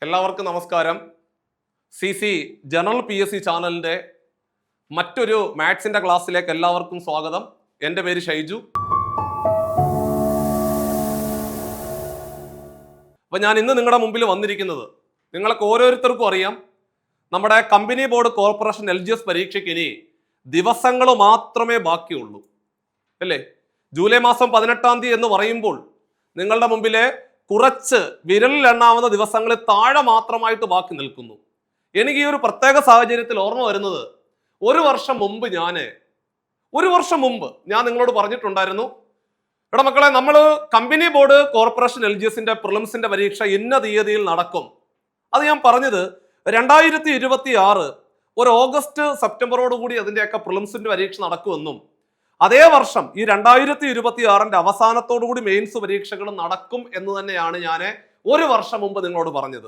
എല്ലാവർക്കും നമസ്കാരം. CC general PSC ചാനലിൻ്റെ മറ്റൊരു മാത്സിൻ്റെ ക്ലാസ്സിലേക്ക് എല്ലാവർക്കും സ്വാഗതം. എൻ്റെ പേര് ഷൈജു. അപ്പോൾ ഞാൻ ഇന്ന് നിങ്ങളുടെ മുമ്പിൽ വന്നിരിക്കുന്നത്, നിങ്ങൾക്ക് ഓരോരുത്തർക്കും അറിയാം, നമ്മുടെ കമ്പനി ബോർഡ് കോർപ്പറേഷൻ LGS പരീക്ഷയ്ക്ക് ഇനി ദിവസങ്ങൾ മാത്രമേ ബാക്കിയുള്ളൂ അല്ലേ? ജൂലൈ മാസം 18-ാം തീയതി എന്ന് പറയുമ്പോൾ നിങ്ങളുടെ മുമ്പിലെ കുറച്ച് വിരലിൽ എണ്ണാവുന്ന ദിവസങ്ങളിൽ താഴെ മാത്രമായിട്ട് ബാക്കി നിൽക്കുന്നു. എനിക്ക് ഈ ഒരു പ്രത്യേക സാഹചര്യത്തിൽ ഓർമ്മ വരുന്നത്, ഒരു വർഷം മുമ്പ് ഞാൻ നിങ്ങളോട് പറഞ്ഞിട്ടുണ്ടായിരുന്നു, ഇവിടെ മക്കളെ, നമ്മൾ കമ്പനി ബോർഡ് കോർപ്പറേഷൻ LGSന്റെ പ്രിലിംസിന്റെ പരീക്ഷ ഇന്ന തീയതിയിൽ നടക്കും. അത് ഞാൻ പറഞ്ഞത് 2026 ഒരു ഓഗസ്റ്റ് സെപ്റ്റംബറോടുകൂടി അതിൻ്റെയൊക്കെ പ്രിലിംസിന്റെ പരീക്ഷ നടക്കുമെന്നും, അതേ വർഷം ഈ 2026 അവസാനത്തോടുകൂടി മെയിൻസ് പരീക്ഷകൾ നടക്കും എന്ന് തന്നെയാണ് ഞാൻ ഒരു വർഷം മുമ്പ് നിങ്ങളോട് പറഞ്ഞത്.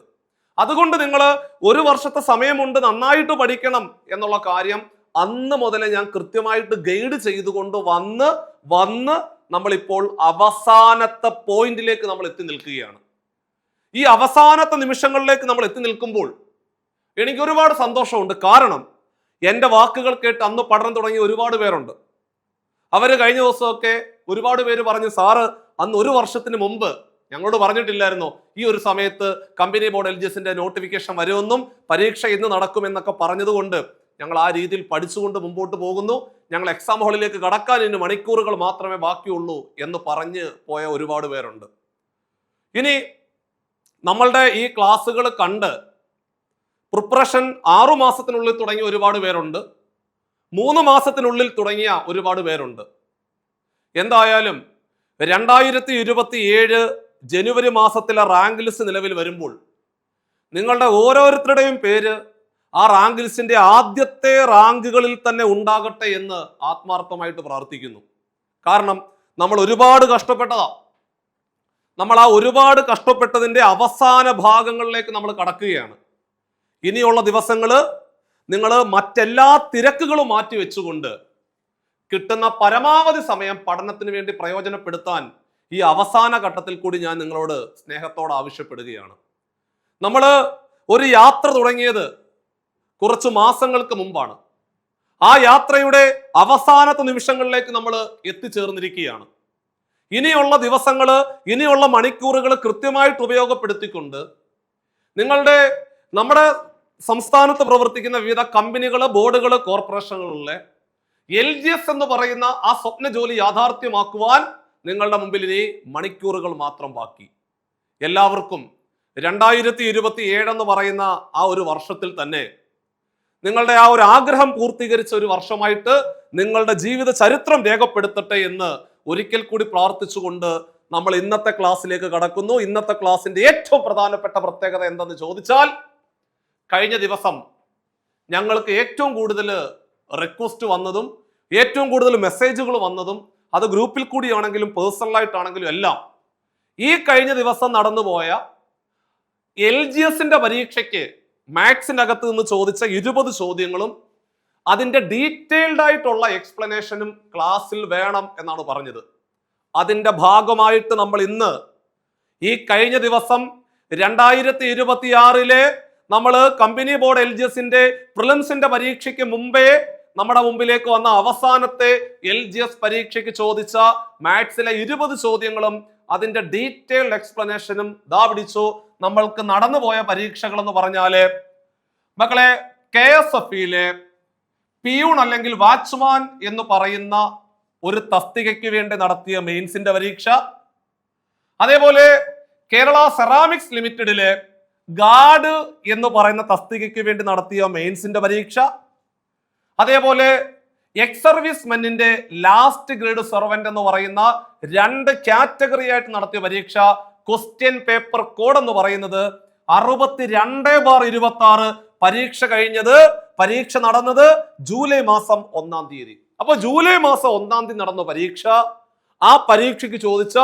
അതുകൊണ്ട് നിങ്ങൾ ഒരു വർഷത്തെ സമയമുണ്ട്, നന്നായിട്ട് പഠിക്കണം എന്നുള്ള കാര്യം അന്ന് മുതലേ ഞാൻ കൃത്യമായിട്ട് ഗൈഡ് ചെയ്തുകൊണ്ട് വന്ന് നമ്മളിപ്പോൾ അവസാനത്തെ പോയിന്റിലേക്ക് നമ്മൾ എത്തി നിൽക്കുകയാണ്. ഈ അവസാനത്തെ നിമിഷങ്ങളിലേക്ക് നമ്മൾ എത്തി നിൽക്കുമ്പോൾ എനിക്ക് ഒരുപാട് സന്തോഷമുണ്ട്. കാരണം എൻ്റെ വാക്കുകൾ കേട്ട് അന്ന് പഠനം തുടങ്ങിയ ഒരുപാട് പേരുണ്ട്. അവര് കഴിഞ്ഞ ദിവസമൊക്കെ ഒരുപാട് പേര് പറഞ്ഞു, സാറ് അന്ന് ഒരു വർഷത്തിന് മുമ്പ് ഞങ്ങളോട് പറഞ്ഞിട്ടില്ലായിരുന്നോ ഈ ഒരു സമയത്ത് കമ്പനി ബോർഡ് LGSന്റെ നോട്ടിഫിക്കേഷൻ വരുമെന്നും പരീക്ഷ ഇന്ന് നടക്കുമെന്നൊക്കെ പറഞ്ഞതുകൊണ്ട് ഞങ്ങൾ ആ രീതിയിൽ പഠിച്ചുകൊണ്ട് മുമ്പോട്ട് പോകുന്നു. ഞങ്ങൾ എക്സാം ഹാളിലേക്ക് കടക്കാൻ ഇനി മണിക്കൂറുകൾ മാത്രമേ ബാക്കിയുള്ളൂ എന്ന് പറഞ്ഞ് പോയ ഒരുപാട് പേരുണ്ട്. ഇനി നമ്മളുടെ ഈ ക്ലാസ്സുകൾ കണ്ട് പ്രിപ്പറേഷൻ 6 മാസത്തിനുള്ളിൽ തുടങ്ങിയ ഒരുപാട് പേരുണ്ട്, 3 മാസത്തിനുള്ളിൽ തുടങ്ങിയ ഒരുപാട് പേരുണ്ട്. എന്തായാലും 2027 ജനുവരി മാസത്തിലെ റാങ്ക് ലിസ്റ്റ് നിലവിൽ വരുമ്പോൾ നിങ്ങളുടെ ഓരോരുത്തരുടെയും പേര് ആ റാങ്ക് ലിസ്റ്റിന്റെ ആദ്യത്തെ റാങ്കുകളിൽ തന്നെ ഉണ്ടാകട്ടെ എന്ന് ആത്മാർത്ഥമായിട്ട് പ്രാർത്ഥിക്കുന്നു. കാരണം നമ്മൾ ഒരുപാട് കഷ്ടപ്പെട്ടതാ. നമ്മൾ ആ ഒരുപാട് കഷ്ടപ്പെട്ടതിന്റെ അവസാന ഭാഗങ്ങളിലേക്ക് നമ്മൾ കടക്കുകയാണ്. ഇനിയുള്ള ദിവസങ്ങൾ നിങ്ങൾ മറ്റെല്ലാ തിരക്കുകളും മാറ്റി വെച്ചുകൊണ്ട് കിട്ടുന്ന പരമാവധി സമയം പഠനത്തിന് വേണ്ടി പ്രയോജനപ്പെടുത്താൻ ഈ അവസാന ഘട്ടത്തിൽ കൂടി ഞാൻ നിങ്ങളോട് സ്നേഹത്തോടെ ആവശ്യപ്പെടുകയാണ്. നമ്മൾ ഒരു യാത്ര തുടങ്ങിയത് കുറച്ച് മാസങ്ങൾക്ക് മുമ്പാണ്. ആ യാത്രയുടെ അവസാനത്തെ നിമിഷങ്ങളിലേക്ക് നമ്മൾ എത്തിച്ചേർന്നിരിക്കുകയാണ്. ഇനിയുള്ള ദിവസങ്ങൾ, ഇനിയുള്ള മണിക്കൂറുകൾ കൃത്യമായിട്ട് ഉപയോഗപ്പെടുത്തിക്കൊണ്ട് നമ്മുടെ സംസ്ഥാനത്ത് പ്രവർത്തിക്കുന്ന വിവിധ കമ്പനികൾ, ബോർഡുകൾ, കോർപ്പറേഷനുകളിലെ LGS എന്ന് പറയുന്ന ആ സ്വപ്ന ജോലി യാഥാർത്ഥ്യമാക്കുവാൻ നിങ്ങളുടെ മുമ്പിൽ ഇനി മണിക്കൂറുകൾ മാത്രം ബാക്കി. എല്ലാവർക്കും 2027 എന്ന് പറയുന്ന ആ ഒരു വർഷത്തിൽ തന്നെ നിങ്ങളുടെ ആ ഒരു ആഗ്രഹം പൂർത്തീകരിച്ച ഒരു വർഷമായിട്ട് നിങ്ങളുടെ ജീവിത ചരിത്രം രേഖപ്പെടുത്തട്ടെ എന്ന് ഒരിക്കൽ കൂടി പ്രാർത്ഥിച്ചുകൊണ്ട് നമ്മൾ ഇന്നത്തെ ക്ലാസ്സിലേക്ക് കടക്കുന്നു. ഇന്നത്തെ ക്ലാസ്സിന്റെ ഏറ്റവും പ്രധാനപ്പെട്ട പ്രത്യേകത എന്തെന്ന് ചോദിച്ചാൽ, കഴിഞ്ഞ ദിവസം ഞങ്ങൾക്ക് ഏറ്റവും കൂടുതൽ റിക്വസ്റ്റ് വന്നതും ഏറ്റവും കൂടുതൽ മെസ്സേജുകൾ വന്നതും, അത് ഗ്രൂപ്പിൽ കൂടിയാണെങ്കിലും പേഴ്സണലായിട്ടാണെങ്കിലും എല്ലാം, ഈ കഴിഞ്ഞ ദിവസം നടന്നുപോയ LGSന്റെ പരീക്ഷയ്ക്ക് മാത്സിനകത്ത് നിന്ന് ചോദിച്ച 20 ചോദ്യങ്ങളും അതിൻ്റെ ഡീറ്റെയിൽഡ് ആയിട്ടുള്ള എക്സ്പ്ലനേഷനും ക്ലാസ്സിൽ വേണം എന്നാണ് പറഞ്ഞത്. അതിൻ്റെ ഭാഗമായിട്ട് നമ്മൾ ഇന്ന് ഈ കഴിഞ്ഞ ദിവസം 2026 നമ്മൾ കമ്പനി ബോർഡ് LGSന്റെ പ്രിലിംസിന്റെ പരീക്ഷയ്ക്ക് മുമ്പേ നമ്മുടെ മുമ്പിലേക്ക് വന്ന അവസാനത്തെ LGS പരീക്ഷയ്ക്ക് ചോദിച്ച മാത്സിലെ 20 ചോദ്യങ്ങളും അതിന്റെ ഡീറ്റെയിൽഡ് എക്സ്പ്ലനേഷനും ദാ പിടിച്ചു. നമ്മൾക്ക് നടന്നുപോയ പരീക്ഷകൾ എന്ന് പറഞ്ഞാല് മക്കളെ, KSFE-യിലെ പിയൂൺ അല്ലെങ്കിൽ വാച്ച്മാൻ എന്ന് പറയുന്ന ഒരു തസ്തികയ്ക്ക് വേണ്ടി നടത്തിയ മെയിൻസിന്റെ പരീക്ഷ, അതേപോലെ കേരള സെറാമിക്സ് ലിമിറ്റഡിലെ ഗാർഡ് എന്ന് പറയുന്ന തസ്തികയ്ക്ക് വേണ്ടി നടത്തിയ മെയിൻസിന്റെ പരീക്ഷ, അതേപോലെ എക്സ് സർവീസ് മെന്നിന്റെ ലാസ്റ്റ് ഗ്രേഡ് സെർവന്റ് എന്ന് പറയുന്ന 2 കാറ്റഗറി ആയിട്ട് നടത്തിയ പരീക്ഷ, ക്വസ്റ്റ്യൻ പേപ്പർ കോഡ് എന്ന് പറയുന്നത് 62/26 പരീക്ഷ നടന്നത് ജൂലൈ മാസം 1-ാം തീയതി. അപ്പൊ ജൂലൈ മാസം 1-ാം തീയതി നടന്ന പരീക്ഷ, ആ പരീക്ഷയ്ക്ക് ചോദിച്ച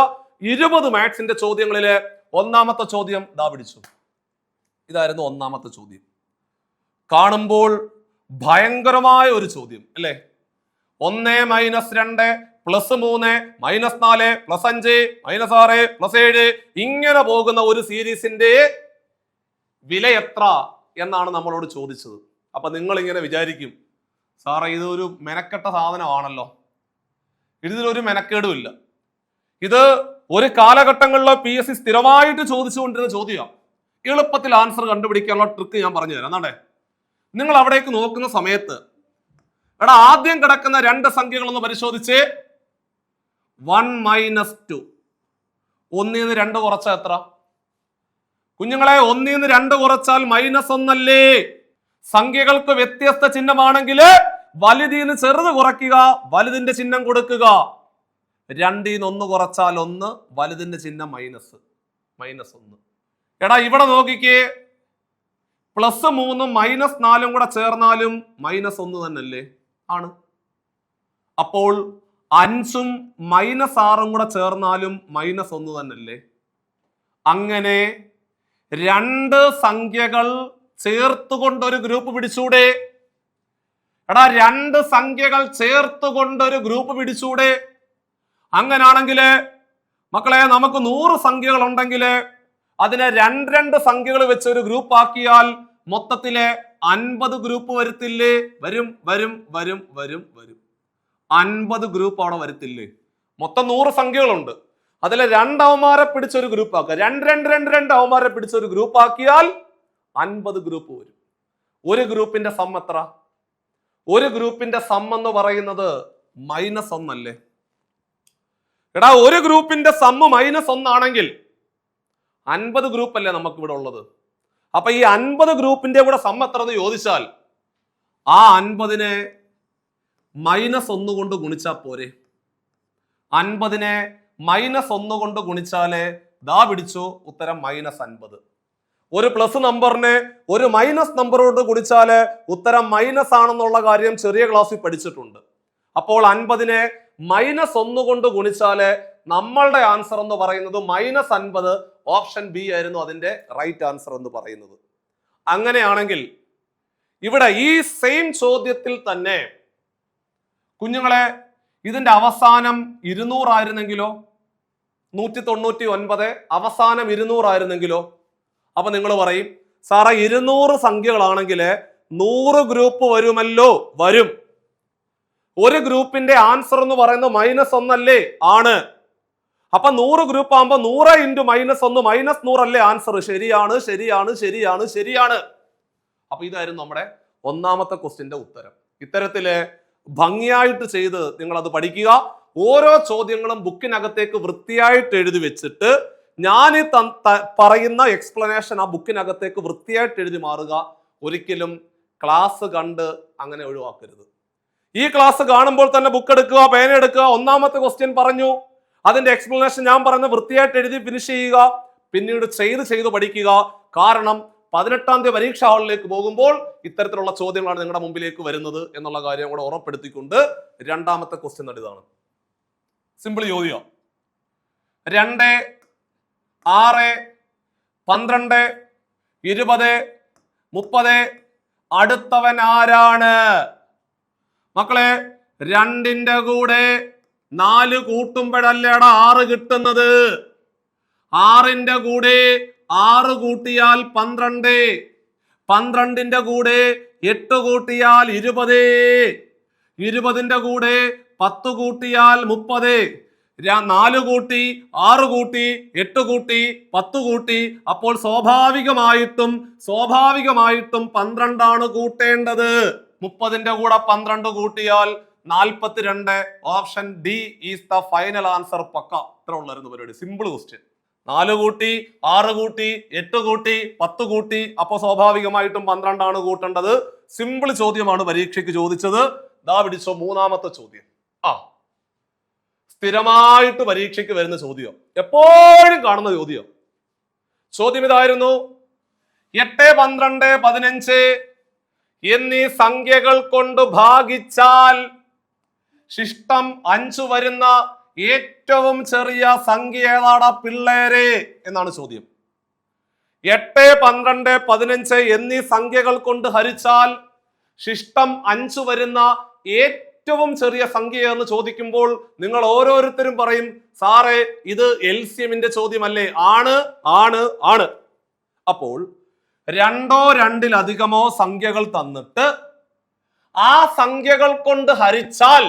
20 മാത്സിന്റെ ചോദ്യങ്ങളിലെ ഒന്നാമത്തെ ചോദ്യം ദാ പിടിച്ചു. ഇതായിരുന്നു ഒന്നാമത്തെ ചോദ്യം. കാണുമ്പോൾ ഭയങ്കരമായ ഒരു ചോദ്യം അല്ലേ? 1 - 2 +3 -4 +5 -6 +7 ഇങ്ങനെ പോകുന്ന ഒരു സീരീസിന്റെ വില എത്ര എന്നാണ് നമ്മളോട് ചോദിച്ചത്. അപ്പൊ നിങ്ങൾ ഇങ്ങനെ വിചാരിക്കും, സാറേ ഇതൊരു മെനക്കെട്ട സാധനമാണല്ലോ, ഇതിലൊരു മെനക്കേടും ഇല്ല. ഇത് ഒരു കാലഘട്ടങ്ങളിലോ PSC സ്ഥിരമായിട്ട് ചോദിച്ചുകൊണ്ടിരുന്ന ചോദ്യമാണ്. എളുപ്പത്തിൽ ആൻസർ കണ്ടുപിടിക്കാനുള്ള ട്രിക്ക് ഞാൻ പറഞ്ഞു തരാം. എന്നാണ്ടേ, നിങ്ങൾ അവിടേക്ക് നോക്കുന്ന സമയത്ത് ആദ്യം കിടക്കുന്ന രണ്ട് സംഖ്യകളൊന്ന് പരിശോധിച്ച്. 1 - 2. 1 - 2 കുറച്ചാൽ എത്ര? കുഞ്ഞുങ്ങളെ, 1 - 2 കുറച്ചാൽ -1 അല്ലേ? സംഖ്യകൾക്ക് വ്യത്യസ്ത ചിഹ്നമാണെങ്കിൽ വലുതിന്ന് ചെറുത് കുറയ്ക്കുക, വലുതിന്റെ ചിഹ്നം കൊടുക്കുക. 2 - 1 കുറച്ചാൽ 1, വലുതിന്റെ ചിഹ്നം -1. ഇവിടെ നോക്കിക്കേ, +3 -4 കൂടെ ചേർന്നാലും -1 തന്നെയല്ലേ? ആണ്. അപ്പോൾ 5ഉം -6ഉം കൂടെ ചേർന്നാലും -1 തന്നെയല്ലേ? അങ്ങനെ രണ്ട് സംഖ്യകൾ ചേർത്തുകൊണ്ടൊരു ഗ്രൂപ്പ് പിടിച്ചൂടെ? രണ്ട് സംഖ്യകൾ ചേർത്തുകൊണ്ടൊരു ഗ്രൂപ്പ് പിടിച്ചൂടെ? അങ്ങനാണെങ്കിൽ മക്കളെ, നമുക്ക് 100 സംഖ്യകൾ ഉണ്ടെങ്കിൽ അതിനെ രണ്ട് സംഖ്യകൾ വെച്ച് ഒരു ഗ്രൂപ്പ് ആക്കിയാൽ മൊത്തത്തിലെ 50 ഗ്രൂപ്പ് വരത്തില്ലേ? വരും. 50 ഗ്രൂപ്പ് അവിടെ വരത്തില്ലേ? മൊത്തം 100 സംഖ്യകളുണ്ട്, അതിലെ 2 അവന്മാരെ പിടിച്ചൊരു ഗ്രൂപ്പ് ആക്കുക. രണ്ട് അവന്മാരെ പിടിച്ചൊരു ഗ്രൂപ്പ് ആക്കിയാൽ 50 ഗ്രൂപ്പ് വരും. ഒരു ഗ്രൂപ്പിന്റെ സം എത്ര? ഒരു ഗ്രൂപ്പിന്റെ സം എന്ന് പറയുന്നത് -1 അല്ലേ? ഒരു ഗ്രൂപ്പിന്റെ സം -1 ആണെങ്കിൽ 50 ഗ്രൂപ്പ് അല്ലേ നമുക്ക് ഇവിടെ ഉള്ളത്? അപ്പൊ ഈ 50 ഗ്രൂപ്പിന്റെ കൂടെ സം എത്ര എന്ന് ചോദിച്ചാൽ ആ 50നെ -1 കൊണ്ട് ഗുണിച്ചാൽ പോരെ? 50നെ -1 കൊണ്ട് ഗുണിച്ചാലേ ദാ പിടിച്ചു ഉത്തരം -50. ഒരു പ്ലസ് നമ്പറിനെ ഒരു മൈനസ് നമ്പറോട് ഗുണിച്ചാല് ഉത്തരം മൈനസ് ആണെന്നുള്ള കാര്യം ചെറിയ ക്ലാസ്സിൽ പഠിച്ചിട്ടുണ്ട്. അപ്പോൾ 50നെ -1 കൊണ്ട് ഗുണിച്ചാല് നമ്മളുടെ ആൻസർ എന്ന് പറയുന്നത് -50. ഓപ്ഷൻ ബി ആയിരുന്നു അതിന്റെ റൈറ്റ് ആൻസർ എന്ന് പറയുന്നത്. അങ്ങനെയാണെങ്കിൽ ഇവിടെ ഈ സെയിം ചോദ്യത്തിൽ തന്നെ കുഞ്ഞുങ്ങളെ ഇതിന്റെ അവസാനം 200 ആയിരുന്നെങ്കിലോ? 199 അവസാനം 200 ആയിരുന്നെങ്കിലോ? അപ്പൊ നിങ്ങൾ പറയും, സാറേ 200 സംഖ്യകളാണെങ്കിൽ 100 ഗ്രൂപ്പ് വരുമല്ലോ? വരും. ഒരു ഗ്രൂപ്പിന്റെ ആൻസർ എന്ന് പറയുന്നത് -1 അല്ലേ? ആണ്. അപ്പൊ 100 ഗ്രൂപ്പ് ആകുമ്പോ 100 × -1 -100 അല്ലേ ആൻസർ? ശരിയാണ്. അപ്പൊ ഇതായിരുന്നു നമ്മുടെ ഒന്നാമത്തെ ക്വസ്റ്റ്യന്റെ ഉത്തരം. ഇത്തരത്തില് ഭംഗിയായിട്ട് ചെയ്ത് നിങ്ങൾ അത് പഠിക്കുക. ഓരോ ചോദ്യങ്ങളും ബുക്കിനകത്തേക്ക് വൃത്തിയായിട്ട് എഴുതി വെച്ചിട്ട് ഞാൻ ഈ പറയുന്ന എക്സ്പ്ലനേഷൻ ആ ബുക്കിനകത്തേക്ക് വൃത്തിയായിട്ട് എഴുതി മാറുക. ഒരിക്കലും ക്ലാസ് കണ്ട് അങ്ങനെ ഒഴിവാക്കരുത്. ഈ ക്ലാസ് കാണുമ്പോൾ തന്നെ ബുക്ക് എടുക്കുക, പേന എടുക്കുക. ഒന്നാമത്തെ ക്വസ്റ്റ്യൻ പറഞ്ഞു, അതിന്റെ എക്സ്പ്ലനേഷൻ ഞാൻ പറയുന്ന വൃത്തിയായിട്ട് എഴുതി ഫിനിഷ് ചെയ്യുക. പിന്നീട് ചെയ്ത് പഠിക്കുക. കാരണം 18-ാം തീയതി പരീക്ഷാ ഹാളിലേക്ക് പോകുമ്പോൾ ഇത്തരത്തിലുള്ള ചോദ്യങ്ങളാണ് നിങ്ങളുടെ മുമ്പിലേക്ക് വരുന്നത് എന്നുള്ള കാര്യം കൂടെ ഉറപ്പെടുത്തിക്കൊണ്ട് രണ്ടാമത്തെ ക്വസ്റ്റ്യൻ ഇതാണ്. സിമ്പിൾ ചോദ്യം. 2, 6, 12, 20, 30 അടുത്തവൻ ആരാണ്? മക്കളെ, 2ന്റെ കൂടെ 4 കൂട്ടുമ്പോഴല്ലേടാ 6 കിട്ടുന്നത്. 6ന്റെ കൂടെ 6 കൂട്ടിയാൽ 12, 12ന്റെ കൂടെ 8 കൂട്ടിയാൽ 20, 20ന്റെ കൂടെ 10 കൂട്ടിയാൽ 30, 4 കൂട്ടി 6 കൂട്ടി 8 കൂട്ടി 10 കൂട്ടി. അപ്പോൾ സ്വാഭാവികമായിട്ടും 12 ആണ് കൂട്ടേണ്ടത്. 30ന്റെ കൂടെ 12 കൂട്ടിയാൽ 42. Option D is the final answer. പക്ക. ഇത്ര ഉള്ളായിരുന്നു പരിപാടി. Simple question. 4 കൂട്ടി 6 കൂട്ടി 8 കൂട്ടി 10 കൂട്ടി. അപ്പൊ സ്വാഭാവികമായിട്ടും 12 ആണ് കൂട്ടേണ്ടത്. സിമ്പിൾ ചോദ്യമാണ് പരീക്ഷയ്ക്ക് ചോദിച്ചത്. ദാ പിടിച്ചോ മൂന്നാമത്തെ ചോദ്യം. സ്ഥിരമായിട്ട് പരീക്ഷയ്ക്ക് വരുന്ന ചോദ്യം, എപ്പോഴും കാണുന്ന ചോദ്യം. ചോദ്യം ഇതായിരുന്നു: 8, 12, 15 എന്നീ സംഖ്യകൾ കൊണ്ട് ഭാഗിച്ചാൽ ശിഷ്ടം 5 വരുന്ന ഏറ്റവും ചെറിയ സംഖ്യ ഏതാടാ പിള്ളേരെ എന്നാണ് ചോദ്യം. 8, 12, 15 എന്നീ സംഖ്യകൾ കൊണ്ട് ഹരിച്ചാൽ ശിഷ്ടം 5 വരുന്ന ഏറ്റവും ചെറിയ സംഖ്യ എന്ന് ചോദിക്കുമ്പോൾ നിങ്ങൾ ഓരോരുത്തരും പറയും, സാറേ ഇത് LCMന്റെ ചോദ്യമല്ലേ? ആണ്. അപ്പോൾ രണ്ടോ രണ്ടിലധികമോ സംഖ്യകൾ തന്നിട്ട് ആ സംഖ്യകൾ കൊണ്ട് ഹരിച്ചാൽ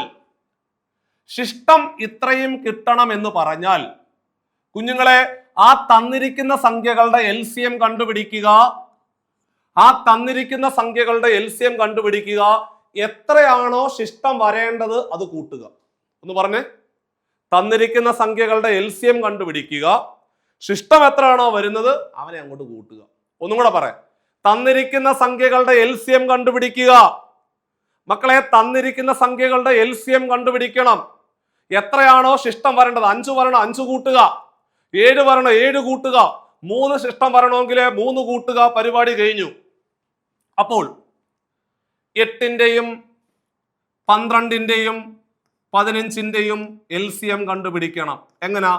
ശിഷ്ടം ഇത്രയും കിട്ടണം എന്ന് പറഞ്ഞാൽ കുഞ്ഞുങ്ങളെ ആ തന്നിരിക്കുന്ന സംഖ്യകളുടെ LCM കണ്ടുപിടിക്കുക. ആ തന്നിരിക്കുന്ന സംഖ്യകളുടെ LCM കണ്ടുപിടിക്കുക. എത്രയാണോ ശിഷ്ടം വരേണ്ടത് അത് കൂട്ടുക. ഒന്ന് പറഞ്ഞേ. തന്നിരിക്കുന്ന സംഖ്യകളുടെ LCM കണ്ടുപിടിക്കുക. ശിഷ്ടം എത്രയാണോ വരുന്നത് അവനെ അങ്ങോട്ട് കൂട്ടുക. ഒന്നും കൂടെ പറയാം. തന്നിരിക്കുന്ന സംഖ്യകളുടെ LCM കണ്ടുപിടിക്കുക. മക്കളെ, തന്നിരിക്കുന്ന സംഖ്യകളുടെ LCM കണ്ടുപിടിക്കണം. എത്രയാണോ ശിഷ്ടം വരേണ്ടത്, 5 വരണം 5 കൂട്ടുക, 7 വരണം 7 കൂട്ടുക, 3 ശിഷ്ടം വരണമെങ്കിൽ 3 കൂട്ടുക. പരിപാടി കഴിഞ്ഞു. അപ്പോൾ 8ന്റെയും 12ന്റെയും 15ന്റെയും LCM കണ്ടുപിടിക്കണം. എങ്ങനാ?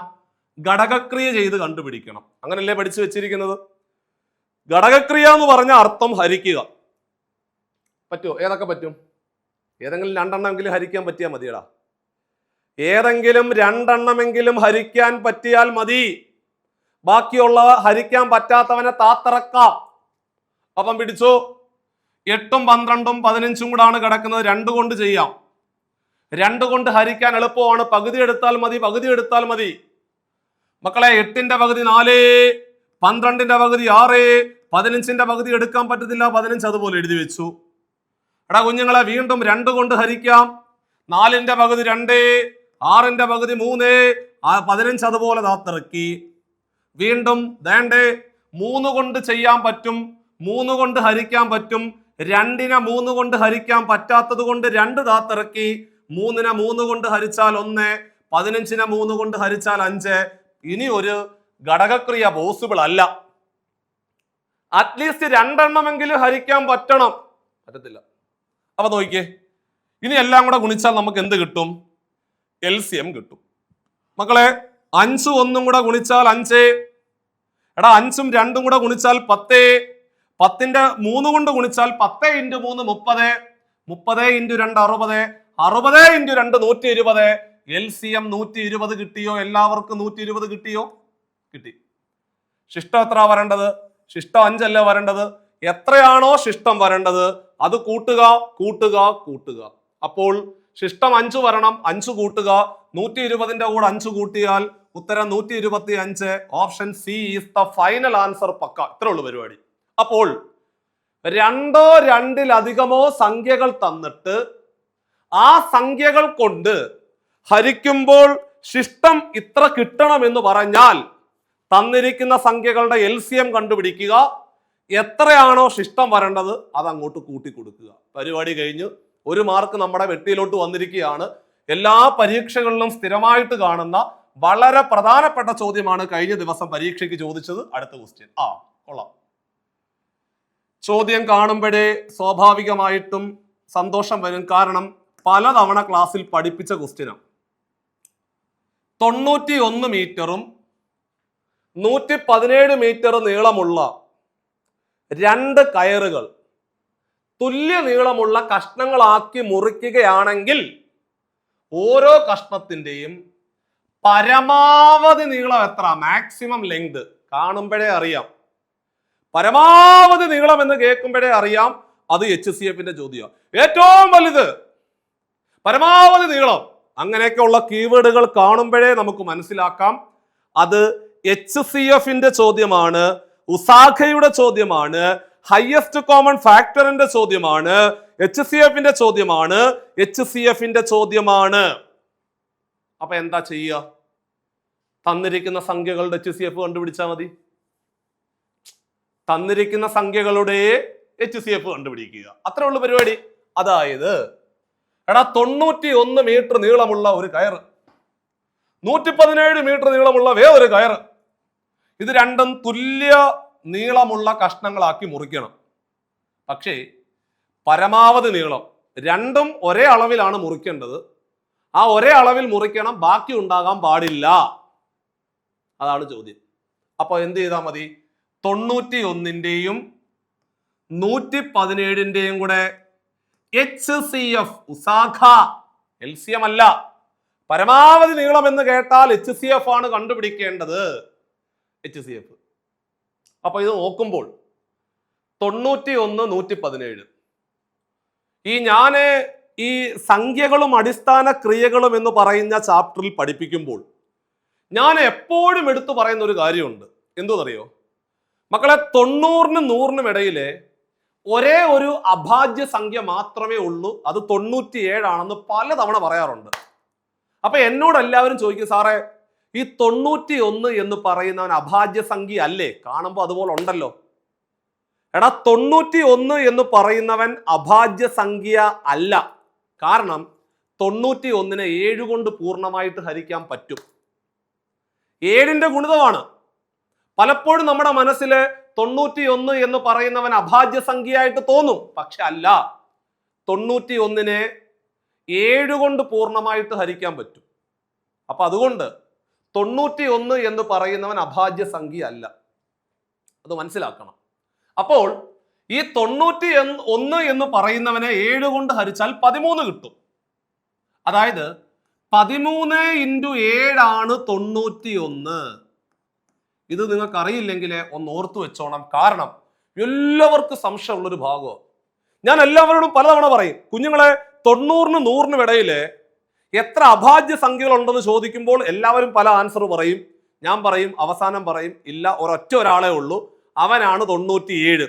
ഘടകക്രിയ ചെയ്ത് കണ്ടുപിടിക്കണം. അങ്ങനല്ലേ പഠിച്ചു വെച്ചിരിക്കുന്നത്? ഘടകക്രിയ എന്ന് പറഞ്ഞ അർത്ഥം ഹരിക്കുക. പറ്റുമോ? ഏതൊക്കെ പറ്റും? ഏതെങ്കിലും 2 എണ്ണമെങ്കിലും ഹരിക്കാൻ പറ്റിയാൽ മതിയടാ. ഏതെങ്കിലും 2 എണ്ണമെങ്കിലും ഹരിക്കാൻ പറ്റിയാൽ മതി. ബാക്കിയുള്ള ഹരിക്കാൻ പറ്റാത്തവനെ താത്തിറക്കാം. അപ്പം പിടിച്ചോ. 8ഉം 12ഉം 15ഉം കൂടാണ് കിടക്കുന്നത്. 2 കൊണ്ട് ചെയ്യാം. 2 കൊണ്ട് ഹരിക്കാൻ എളുപ്പമാണ്. പകുതി എടുത്താൽ മതി, പകുതി എടുത്താൽ മതി. മക്കളെ, 8ന്റെ പകുതി 4, 12ന്റെ പകുതി 6, 15ന്റെ പകുതി എടുക്കാൻ പറ്റത്തില്ല. 15 അതുപോലെ എഴുതി വെച്ചു. എടാ കുഞ്ഞുങ്ങളെ, വീണ്ടും 2 കൊണ്ട് ഹരിക്കാം. 4ന്റെ പകുതി 2, 6ന്റെ പകുതി 3, 15 അതുപോലെ താത്തിറക്കി. വീണ്ടും വേണ്ടേ 3 കൊണ്ട് ചെയ്യാൻ പറ്റും, 3 കൊണ്ട് ഹരിക്കാൻ പറ്റും. 2നെ 3 കൊണ്ട് ഹരിക്കാൻ പറ്റാത്തത് കൊണ്ട് 2 താത്തിറക്കി. 3നെ 3 കൊണ്ട് ഹരിച്ചാൽ 1, 15നെ 3 കൊണ്ട് ഹരിച്ചാൽ 5. ഇനി ഒരു ഘടകക്രിയ പോസിബിൾ അല്ല. അറ്റ്ലീസ്റ്റ് 2 എണ്ണമെങ്കിലും ഹരിക്കാൻ പറ്റണം. പറ്റത്തില്ല. അപ്പൊ നോക്കിക്കേ, ഇനി എല്ലാം കൂടെ ഗുണിച്ചാൽ നമുക്ക് എന്ത് കിട്ടും? LCM കിട്ടും. മക്കളെ, 5 1 കൂടെ ഗുണിച്ചാൽ 5. എടാ, 5ഉം 2ഉം കൂടെ ഗുണിച്ചാൽ 10. 10ന്റെ 3 കൊണ്ട് ഗുണിച്ചാൽ 10 × 3 30. 30 × 2 60. 60 × 2 120. LCM 120 കിട്ടിയോ? എല്ലാവർക്കും 120 കിട്ടിയോ? കിട്ടി. ശിഷ്ടം എത്ര വരേണ്ടത്? ശിഷ്ടം 5 അല്ലേ വരേണ്ടത്? എത്രയാണോ ശിഷ്ടം വരേണ്ടത് അത് കൂട്ടുക, കൂട്ടുക, കൂട്ടുക. അപ്പോൾ ശിഷ്ടം 5 വരണം, 5 കൂട്ടുക. 120ന്റെ കൂടെ 5 കൂട്ടിയാൽ ഉത്തരം 125. Option C is the final answer. പക്ക. ഇത്രേ ഉള്ളൂ പരിപാടി. അപ്പോൾ 2ഓ 2ലധികമോ സംഖ്യകൾ തന്നിട്ട് ആ സംഖ്യകൾ കൊണ്ട് ഹരിക്കുമ്പോൾ ശിഷ്ടം ഇത്ര കിട്ടണം എന്ന് പറഞ്ഞാൽ തന്നിരിക്കുന്ന സംഖ്യകളുടെ LCM കണ്ടുപിടിക്കുക. എത്രയാണോ ശിഷ്ടം വരേണ്ടത് അത് അങ്ങോട്ട് കൂട്ടി കൊടുക്കുക. പരിപാടി കഴിഞ്ഞു. 1 മാർക്ക് നമ്മുടെ വെട്ടിയിലോട്ട് വന്നിരിക്കുകയാണ്. എല്ലാ പരീക്ഷകളിലും സ്ഥിരമായിട്ട് കാണുന്ന വളരെ പ്രധാനപ്പെട്ട ചോദ്യമാണ് കഴിഞ്ഞ ദിവസം പരീക്ഷയ്ക്ക് ചോദിച്ചത്. അടുത്ത ക്വസ്റ്റ്യൻ. കൊള്ളാം. ചോദ്യം കാണുമ്പോഴേ സ്വാഭാവികമായിട്ടും സന്തോഷം വരും. കാരണം പലതവണ ക്ലാസ്സിൽ പഠിപ്പിച്ച ക്വസ്റ്റ്യനാണ്. 91 മീറ്ററും 117 മീറ്റർ നീളമുള്ള 2 കയറുകൾ തുല്യ നീളമുള്ള കഷ്ണങ്ങളാക്കി മുറിക്കുകയാണെങ്കിൽ ഓരോ കഷ്ണത്തിന്റെയും പരമാവധി നീളം എത്ര? മാക്സിമം ലെങ്ത് കാണുമ്പോഴേ അറിയാം. പരമാവധി നീളം എന്ന് കേൾക്കുമ്പോഴേ അറിയാം അത് HCFന്റെ ചോദ്യമാണ്. ഏറ്റവും വലുത്, പരമാവധി നീളം, അങ്ങനെയൊക്കെയുള്ള കീവേഡുകൾ കാണുമ്പോഴേ നമുക്ക് മനസ്സിലാക്കാം അത് HCFന്റെ ചോദ്യമാണ്, ഉസാഖയുടെ ചോദ്യമാണ്, ഹയസ്റ്റ് കോമൺ ഫാക്ടറിന്റെ ചോദ്യമാണ്, HCFന്റെ ചോദ്യമാണ്, HCFന്റെ ചോദ്യമാണ്. അപ്പൊ എന്താ ചെയ്യുക? തന്നിരിക്കുന്ന സംഖ്യകളുടെ HCF കണ്ടുപിടിച്ചാൽ മതി. തന്നിരിക്കുന്ന സംഖ്യകളുടെ HCF കണ്ടുപിടിക്കുക. അത്രേ ഉള്ളൂ പരിപാടി. അതായത് എടാ 91 മീറ്റർ നീളമുള്ള ഒരു കയറ്, 117 മീറ്റർ നീളമുള്ള വേറൊരു കയറ്, ഇത് രണ്ടും തുല്യ നീളമുള്ള കഷ്ണങ്ങളാക്കി മുറിക്കണം. പക്ഷേ പരമാവധി നീളം രണ്ടും ഒരേ അളവിലാണ് മുറിക്കേണ്ടത്. ആ ഒരേ അളവിൽ മുറിക്കണം, ബാക്കി ഉണ്ടാകാൻ പാടില്ല. അതാണ് ചോദ്യം. അപ്പൊ എന്ത് ചെയ്താൽ മതി? 91ന്റെയും 117ന്റെയും കൂടെ HCF, ഉസാഖ, LCM അല്ല. പരമാവധി നീളം എന്ന് കേട്ടാൽ HCF ആണ് കണ്ടുപിടിക്കേണ്ടത്. HCF. അപ്പൊ ഇത് നോക്കുമ്പോൾ 91, 117. ഈ സംഖ്യകളും അടിസ്ഥാന ക്രിയകളും എന്ന് പറയുന്ന ചാപ്റ്ററിൽ പഠിപ്പിക്കുമ്പോൾ ഞാൻ എപ്പോഴും എടുത്തു പറയുന്ന ഒരു കാര്യമുണ്ട്. എന്തോന്നറിയോ മക്കളെ? 90-നും 100-നും ഇടയിലെ ഒരേ ഒരു അഭാജ്യ സംഖ്യ മാത്രമേ ഉള്ളൂ. അത് 97 ആണെന്ന് പലതവണ പറയാറുണ്ട്. അപ്പൊ എന്നോട് എല്ലാവരും ചോദിക്കും, സാറേ ഈ 91 എന്ന് പറയുന്നവൻ അഭാജ്യ സംഖ്യ അല്ലേ? കാണുമ്പോൾ അതുപോലെ ഉണ്ടല്ലോ. എടാ, 91 എന്ന് പറയുന്നവൻ അഭാജ്യ സംഖ്യ അല്ല. കാരണം 91-നെ 7 കൊണ്ട് പൂർണ്ണമായിട്ട് ഹരിക്കാൻ പറ്റും. 7ന്റെ ഗുണിതമാണ്. പലപ്പോഴും നമ്മുടെ മനസ്സിൽ 91 എന്ന് പറയുന്നവൻ അഭാജ്യ സംഖ്യയായിട്ട് തോന്നും. പക്ഷെ അല്ല, 91-നെ 7 കൊണ്ട് പൂർണ്ണമായിട്ട് ഹരിക്കാൻ പറ്റും. അപ്പൊ അതുകൊണ്ട് 91 എന്ന് പറയുന്നവൻ അഭാജ്യ സംഖ്യ അല്ല. അത് മനസ്സിലാക്കണം. അപ്പോൾ ഈ 91 എന്ന് പറയുന്നവനെ 7 കൊണ്ട് ഹരിച്ചാൽ 13 കിട്ടും. അതായത് 13 × 7 ആണ് 91. ഇത് നിങ്ങൾക്ക് അറിയില്ലെങ്കിൽ ഒന്ന് ഓർത്തു വെച്ചോണം. കാരണം എല്ലാവർക്കും സംശയമുള്ളൊരു ഭാഗമാണ്. ഞാൻ എല്ലാവരോടും പലതവണ പറയും, കുഞ്ഞുങ്ങളെ 90-നും 100-നും ഇടയില് എത്ര അഭാജ്യ സംഖ്യകളുണ്ടെന്ന് ചോദിക്കുമ്പോൾ എല്ലാവരും പല ആൻസർ പറയും. ഞാൻ പറയും, അവസാനം പറയും, ഇല്ല, ഒരാളേ ഉള്ളൂ, അവനാണ് 97.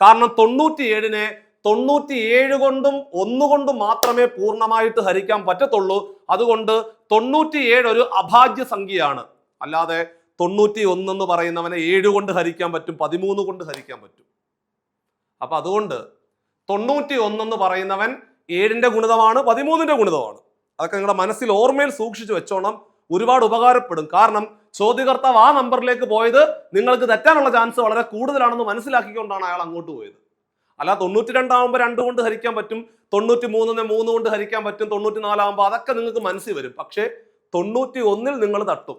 കാരണം 97-നെ 97 കൊണ്ടും 1 കൊണ്ടും മാത്രമേ പൂർണ്ണമായിട്ട് ഹരിക്കാൻ പറ്റത്തുള്ളൂ. അതുകൊണ്ട് 97 ഒരു അഭാജ്യ സംഖ്യയാണ്. അല്ലാതെ 91 എന്ന് പറയുന്നവനെ 7 കൊണ്ട് ഹരിക്കാൻ പറ്റും, 13 കൊണ്ട് ഹരിക്കാൻ പറ്റും. അപ്പൊ അതുകൊണ്ട് 91 എന്ന് പറയുന്നവൻ 7ന്റെ ഗുണിതമാണ്, 13ന്റെ ഗുണിതമാണ്. അതൊക്കെ നിങ്ങളുടെ മനസ്സിൽ ഓർമ്മയിൽ സൂക്ഷിച്ചു വെച്ചോണം. ഒരുപാട് ഉപകാരപ്പെടും. കാരണം ചോദ്യകർത്താവ് ആ നമ്പറിലേക്ക് പോയത് നിങ്ങൾക്ക് തെറ്റാനുള്ള ചാൻസ് വളരെ കൂടുതലാണെന്ന് മനസ്സിലാക്കിക്കൊണ്ടാണ് അയാൾ അങ്ങോട്ട് പോയത്. അല്ല 92 ആകുമ്പോൾ 2 കൊണ്ട് ഹരിക്കാൻ പറ്റും, 93-നെ 3 കൊണ്ട് ഹരിക്കാൻ പറ്റും, 94 ആകുമ്പോൾ അതൊക്കെ നിങ്ങൾക്ക് മനസ്സിൽ വരും. പക്ഷേ 91-ൽ നിങ്ങൾ തട്ടും.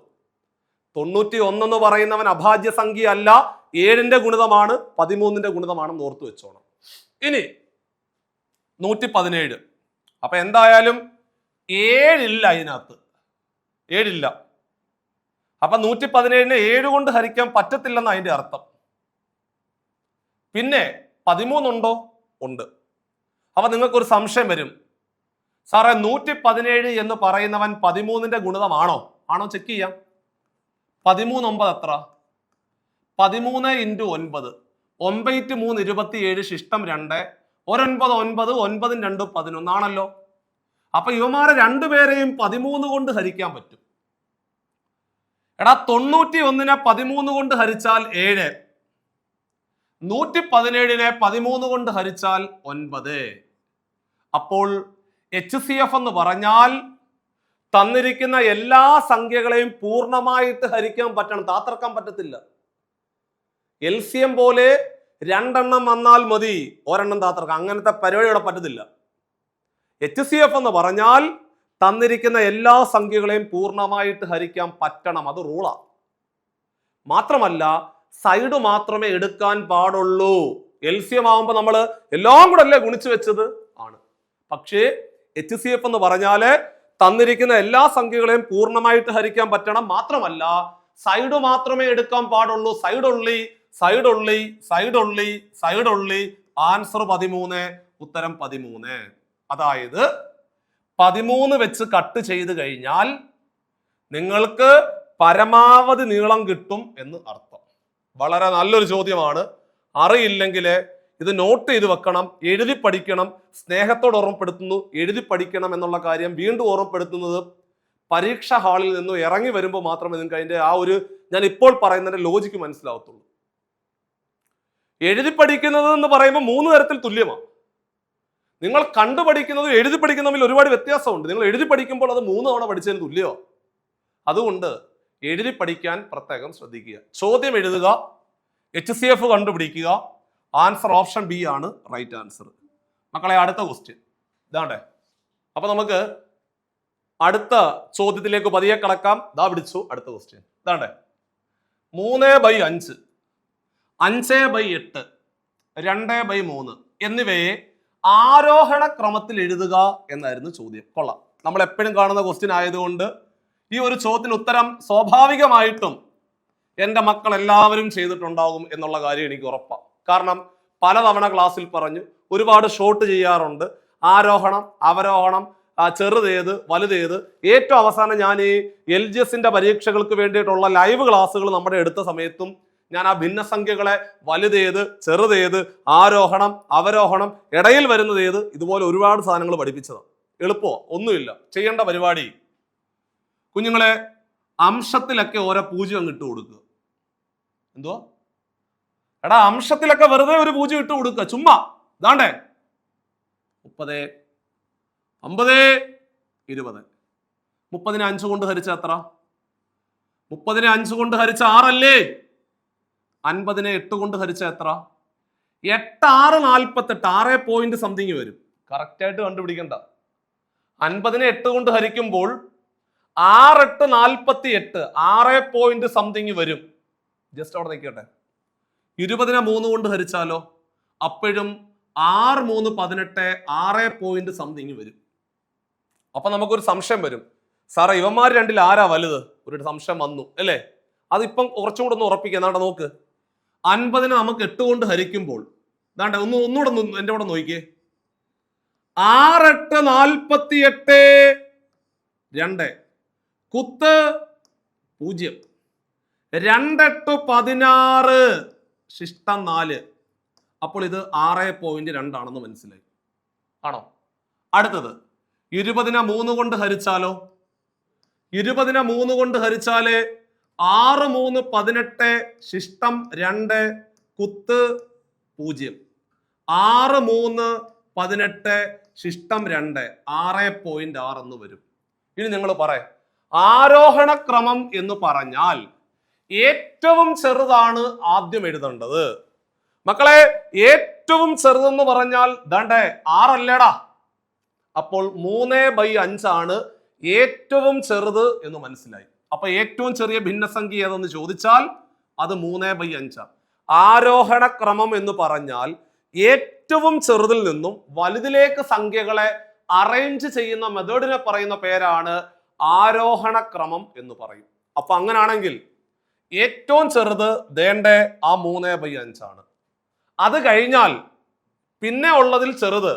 91 എന്ന് പറയുന്നവൻ അഭാജ്യ സംഖ്യ അല്ല, 7ന്റെ ഗുണിതമാണ്, 13ന്റെ ഗുണിതമാണെന്ന് ഓർത്തു വെച്ചോണം. ഇനി 117. അപ്പൊ എന്തായാലും 7 ഇല്ല, അതിനകത്ത് 7 ഇല്ല. അപ്പൊ 117-നെ 7 കൊണ്ട് ഹരിക്കാൻ പറ്റത്തില്ലെന്ന് അതിന്റെ അർത്ഥം. പിന്നെ 13 ഉണ്ടോ? ഉണ്ട്. അപ്പൊ നിങ്ങൾക്കൊരു സംശയം വരും, സാറേ 117 എന്ന് പറയുന്നവൻ 13ന്റെ ഗുണിതമാണോ? ആണോ? ചെക്ക് ചെയ്യാം. 13 9 എത്ര? 13 × 9. 9 × 3 27, ശിഷ്ടം 2. 1 9 9, 9 2 11 ആണല്ലോ. അപ്പൊ ഇവന്മാരെ രണ്ടുപേരെയും 13 കൊണ്ട് ഹരിക്കാൻ പറ്റും. എടാ, 91-നെ 13 കൊണ്ട് ഹരിച്ചാൽ 7, 117-നെ 13 കൊണ്ട് ഹരിച്ചാൽ 9. അപ്പോൾ HCF എന്ന് പറഞ്ഞാൽ തന്നിരിക്കുന്ന എല്ലാ സംഖ്യകളെയും പൂർണ്ണമായിട്ട് ഹരിക്കാൻ പറ്റണം, താത്തർക്കാൻ പറ്റത്തില്ല. LCM പോലെ 2 എണ്ണം വന്നാൽ മതി, ഒരെണ്ണം താത്തർക്കാം. അങ്ങനത്തെ പരിപാടി ഇവിടെ പറ്റത്തില്ല. HCF എന്ന് പറഞ്ഞാൽ തന്നിരിക്കുന്ന എല്ലാ സംഖ്യകളെയും പൂർണ്ണമായിട്ട് ഹരിക്കാൻ പറ്റണം. അത് റൂളാ. മാത്രമല്ല സൈഡ് മാത്രമേ എടുക്കാൻ പാടുള്ളൂ. LCM ആവുമ്പോൾ നമ്മൾ എല്ലാം കൂടെ അല്ലേ ഗുണിച്ചു വെച്ചത് ആണ്. പക്ഷേ HCF എന്ന് പറഞ്ഞാല് തന്നിരിക്കുന്ന എല്ലാ സംഖ്യകളെയും പൂർണ്ണമായിട്ട് ഹരിക്കാൻ പറ്റണം. മാത്രമല്ല സൈഡ് മാത്രമേ എടുക്കാൻ പാടുള്ളൂ. സൈഡ് ഉള്ളി, സൈഡ് ഉള്ളി, സൈഡ് ഉള്ളി, സൈഡ് ഉള്ളി. ആൻസർ 13, ഉത്തരം 13. അതായത് 13 വെച്ച് കട്ട് ചെയ്ത് കഴിഞ്ഞാൽ നിങ്ങൾക്ക് പരമാവധി നീളം കിട്ടും എന്ന് അർത്ഥം. വളരെ നല്ലൊരു ചോദ്യമാണ്. അറിയില്ലെങ്കിൽ ഇത് നോട്ട് ചെയ്ത് വെക്കണം, എഴുതി പഠിക്കണം. സ്നേഹത്തോട് ഓർമ്മപ്പെടുത്തുന്നു, എഴുതി പഠിക്കണം എന്നുള്ള കാര്യം വീണ്ടും ഓർമ്മപ്പെടുത്തുന്നത് പരീക്ഷാ ഹാളിൽ നിന്ന് ഇറങ്ങി വരുമ്പോൾ മാത്രമേ നിങ്ങൾക്ക് അതിന്റെ ആ ഒരു ഞാൻ ഇപ്പോൾ പറയുന്നതിന്റെ ലോജിക്ക് മനസ്സിലാവത്തുള്ളൂ. എഴുതി പഠിക്കുന്നത് എന്ന് പറയുമ്പോൾ 3 തരത്തിൽ തുല്യമാണ്. നിങ്ങൾ കണ്ടുപഠിക്കുന്നതും എഴുതി പഠിക്കുന്നതും തമ്മിൽ ഒരുപാട് വ്യത്യാസമുണ്ട്. നിങ്ങൾ എഴുതി പഠിക്കുമ്പോൾ അത് 3 തവണ പഠിച്ചതിന് തുല്യമാണ്. അതുകൊണ്ട് എഴുതി പഠിക്കാൻ പ്രത്യേകം ശ്രദ്ധിക്കുക. ചോദ്യം എഴുതുക, HCF കണ്ടുപിടിക്കുക. ആൻസർ ഓപ്ഷൻ ബി ആണ് റൈറ്റ് ആൻസർ. മക്കളെ, അടുത്ത ക്വസ്റ്റ്യൻ ഇതാണ്ടേ. അപ്പൊ നമുക്ക് അടുത്ത ചോദ്യത്തിലേക്ക് പതിയെ കടക്കാം. ദാ പിടിച്ചു അടുത്ത ക്വസ്റ്റ്യൻ ഇതാണ്ടേ. 3/5, 5/8, 2/3 എന്നിവയെ ആരോഹണ ക്രമത്തിൽ എഴുതുക എന്നായിരുന്നു ചോദ്യം. കൊള്ളാം. നമ്മൾ എപ്പോഴും കാണുന്ന ക്വസ്റ്റ്യൻ ആയതുകൊണ്ട് ഈ ഒരു ചോദ്യത്തിന് ഉത്തരം സ്വാഭാവികമായിട്ടും എൻ്റെ മക്കൾ എല്ലാവരും ചെയ്തിട്ടുണ്ടാകും എന്നുള്ള കാര്യം എനിക്ക് ഉറപ്പാണ്. കാരണം പലതവണ ക്ലാസ്സിൽ പറഞ്ഞു, ഒരുപാട് ഷോട്ട് ചെയ്യാറുണ്ട്. ആരോഹണം, അവരോഹണം, ചെറുതേത്, വലുതേത്. ഏറ്റവും അവസാനം ഞാൻ ഈ LGSന്റെ പരീക്ഷകൾക്ക് വേണ്ടിയിട്ടുള്ള ലൈവ് ക്ലാസ്സുകൾ നമ്മുടെ എടുത്ത സമയത്തും ഞാൻ ആ ഭിന്നസംഖ്യകളെ വലുതേത്, ചെറുതേത്, ആരോഹണം, അവരോഹണം, ഇടയിൽ വരുന്നത് ഏത്, ഇതുപോലെ ഒരുപാട് സാധനങ്ങൾ പഠിപ്പിച്ചതാണ്. എളുപ്പമോ? ഒന്നുമില്ല. ചെയ്യേണ്ട പരിപാടി, കുഞ്ഞുങ്ങളെ അംശത്തിലൊക്കെ ഓരോ പൂജ്യം അങ്ങ് ഇട്ട് കൊടുക്കുക. എന്തുവാ എടാ, അംശത്തിലൊക്കെ വെറുതെ ഒരു പൂജ്യം ഇട്ട് കൊടുക്കുക, ചുമ്മാ. ഇതാണ്ടേ 30, 50, 20. 30നെ 5 കൊണ്ട് ഹരിച്ച എത്ര? 30നെ 5 കൊണ്ട് ഹരിച്ച 6 അല്ലേ? 50നെ 8 കൊണ്ട് ഹരിച്ച എത്ര? 8 6 48. 6 പോയിന്റ് സംതിങ് വരും. കറക്റ്റായിട്ട് കണ്ടുപിടിക്കണ്ട. 50നെ 8 കൊണ്ട് ഹരിക്കുമ്പോൾ 6 8 48. 6 പോയിന്റ് സംതിങ് വരും. ജസ്റ്റ് അവിടെ നിൽക്കട്ടെ. 20നെ 3 കൊണ്ട് ഹരിച്ചാലോ? അപ്പോഴും 6 3 18. 6 പോയിന്റ് സംതിങ് വരും. അപ്പൊ നമുക്കൊരു സംശയം വരും, സാറേ ഇവന്മാർ രണ്ടിൽ ആരാ വലുത്? ഒരു സംശയം വന്നു അല്ലേ? അതിപ്പം കുറച്ചും കൂടെ ഒന്ന് ഉറപ്പിക്കുക. എന്നാണ്ട് നോക്ക്, 50നെ നമുക്ക് 8 കൊണ്ട് ഹരിക്കുമ്പോൾ ദാണ്ട ഒന്നുകൂടെ എന്റെ കൂടെ നോക്കിയേ. 6 8 48. 2 കുത്ത് 0. 2 8 16. ശിഷ്ടം 4. അപ്പോൾ ഇത് 6.2 ആണെന്ന് മനസ്സിലായി. ആണോ? അടുത്തത് 20നെ 3 കൊണ്ട് ഹരിച്ചാലോ? 20നെ 3 കൊണ്ട് ഹരിച്ചാല് 6 3 18. ശിഷ്ടം 2. കുത്ത് 0. 6 3 18. ശിഷ്ടം 2. 6.6 എന്ന് വരും. ഇനി നിങ്ങൾ പറ, ആരോഹണ ക്രമം എന്ന് പറഞ്ഞാൽ ഏറ്റവും ചെറുതാണ് ആദ്യം എഴുതേണ്ടത്. മക്കളെ, ഏറ്റവും ചെറുതെന്ന് പറഞ്ഞാൽ ദാണ്ടേ 6 അല്ലേടാ. അപ്പോൾ 3/5 ആണ് ഏറ്റവും ചെറുത് എന്ന് മനസ്സിലായി. അപ്പൊ ഏറ്റവും ചെറിയ ഭിന്നസംഖ്യ ഏതെന്ന് ചോദിച്ചാൽ അത് 3/5. ആരോഹണ ക്രമം എന്ന് പറഞ്ഞാൽ ഏറ്റവും ചെറുതിൽ നിന്നും വലുതിലേക്ക് സംഖ്യകളെ അറേഞ്ച് ചെയ്യുന്ന മെത്തേഡിനെ പറയുന്ന പേരാണ് ആരോഹണ ക്രമം എന്ന് പറയും. അപ്പൊ അങ്ങനാണെങ്കിൽ ഏറ്റവും ചെറുത് ദേണ്ടേ ആ 3/5 ആണ്. അത് കഴിഞ്ഞാൽ പിന്നെ ഉള്ളതിൽ ചെറുത്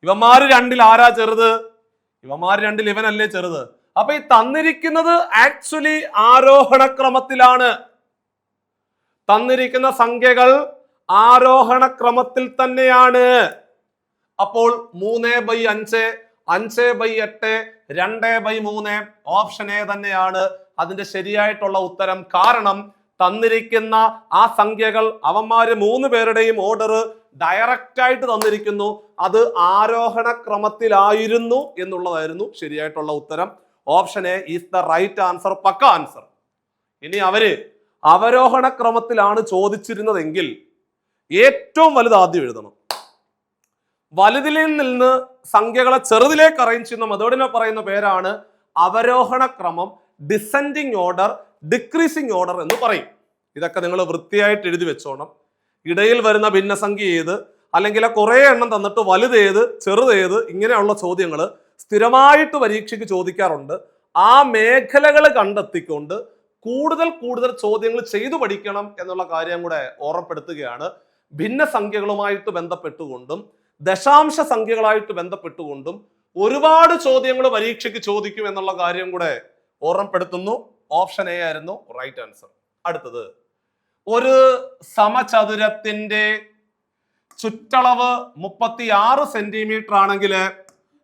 ഇവന്മാര് രണ്ടിൽ ആരാ ചെറുത്? ഇവന്മാര് രണ്ടിൽ ഇവനല്ലേ ചെറുത്. അപ്പൊ ഈ തന്നിരിക്കുന്നത് ആക്ച്വലി ആരോഹണ ക്രമത്തിലാണ്. തന്നിരിക്കുന്ന സംഖ്യകൾ ആരോഹണ ക്രമത്തിൽ തന്നെയാണ്. അപ്പോൾ 3/5, 5/8, 2/3 ഓപ്ഷൻ എ തന്നെയാണ് അതിന്റെ ശരിയായിട്ടുള്ള ഉത്തരം. കാരണം തന്നിരിക്കുന്ന ആ സംഖ്യകൾ അവന്മാര് 3 പേരുടെയും ഓർഡർ ഡയറക്റ്റ് ആയിട്ട് തന്നിരിക്കുന്നു. അത് ആരോഹണ ക്രമത്തിലായിരുന്നു എന്നുള്ളതായിരുന്നു ശരിയായിട്ടുള്ള ഉത്തരം. Option A is the right answer, pakka answer. ഇനി അവര് അവരോഹണ ക്രമത്തിലാണ് ചോദിച്ചിരുന്നതെങ്കിൽ ഏറ്റവും വലുത് ആദ്യം എഴുതണം. വലുതിൽ നിന്ന് സംഖ്യകളെ ചെറുതിലേക്ക് അറേഞ്ച് ചെയ്യുന്ന മെത്തേഡിനെ പറയുന്ന പേരാണ് അവരോഹണ ക്രമം, ഡിസെൻഡിങ് ഓർഡർ, ഡിക്രീസിങ് ഓർഡർ എന്ന് പറയും. ഇതൊക്കെ നിങ്ങൾ വൃത്തിയായിട്ട് എഴുതി വെച്ചോണം. ഇടയിൽ വരുന്ന ഭിന്നസംഖ്യ ഏത്, അല്ലെങ്കിൽ കുറെ എണ്ണം തന്നിട്ട് വലുതേത് ചെറുതേത്, ഇങ്ങനെയുള്ള ചോദ്യങ്ങൾ സ്ഥിരമായിട്ട് പരീക്ഷയ്ക്ക് ചോദിക്കാറുണ്ട്. ആ മേഖലകൾ കണ്ടെത്തിക്കൊണ്ട് കൂടുതൽ കൂടുതൽ ചോദ്യങ്ങൾ ചെയ്തു പഠിക്കണം എന്നുള്ള കാര്യം കൂടെ ഓർമ്മപ്പെടുത്തുകയാണ്. ഭിന്നസംഖ്യകളുമായിട്ട് ബന്ധപ്പെട്ടുകൊണ്ടും ദശാംശ സംഖ്യകളായിട്ട് ബന്ധപ്പെട്ടുകൊണ്ടും ഒരുപാട് ചോദ്യങ്ങൾ പരീക്ഷയ്ക്ക് ചോദിക്കും എന്നുള്ള കാര്യം കൂടെ ഓർമ്മപ്പെടുത്തുന്നു. ഓപ്ഷൻ എ ആയിരുന്നു റൈറ്റ് ആൻസർ. അടുത്തത്, ഒരു സമചതുരത്തിന്റെ ചുറ്റളവ് 36 സെന്റിമീറ്റർ ആണെങ്കിൽ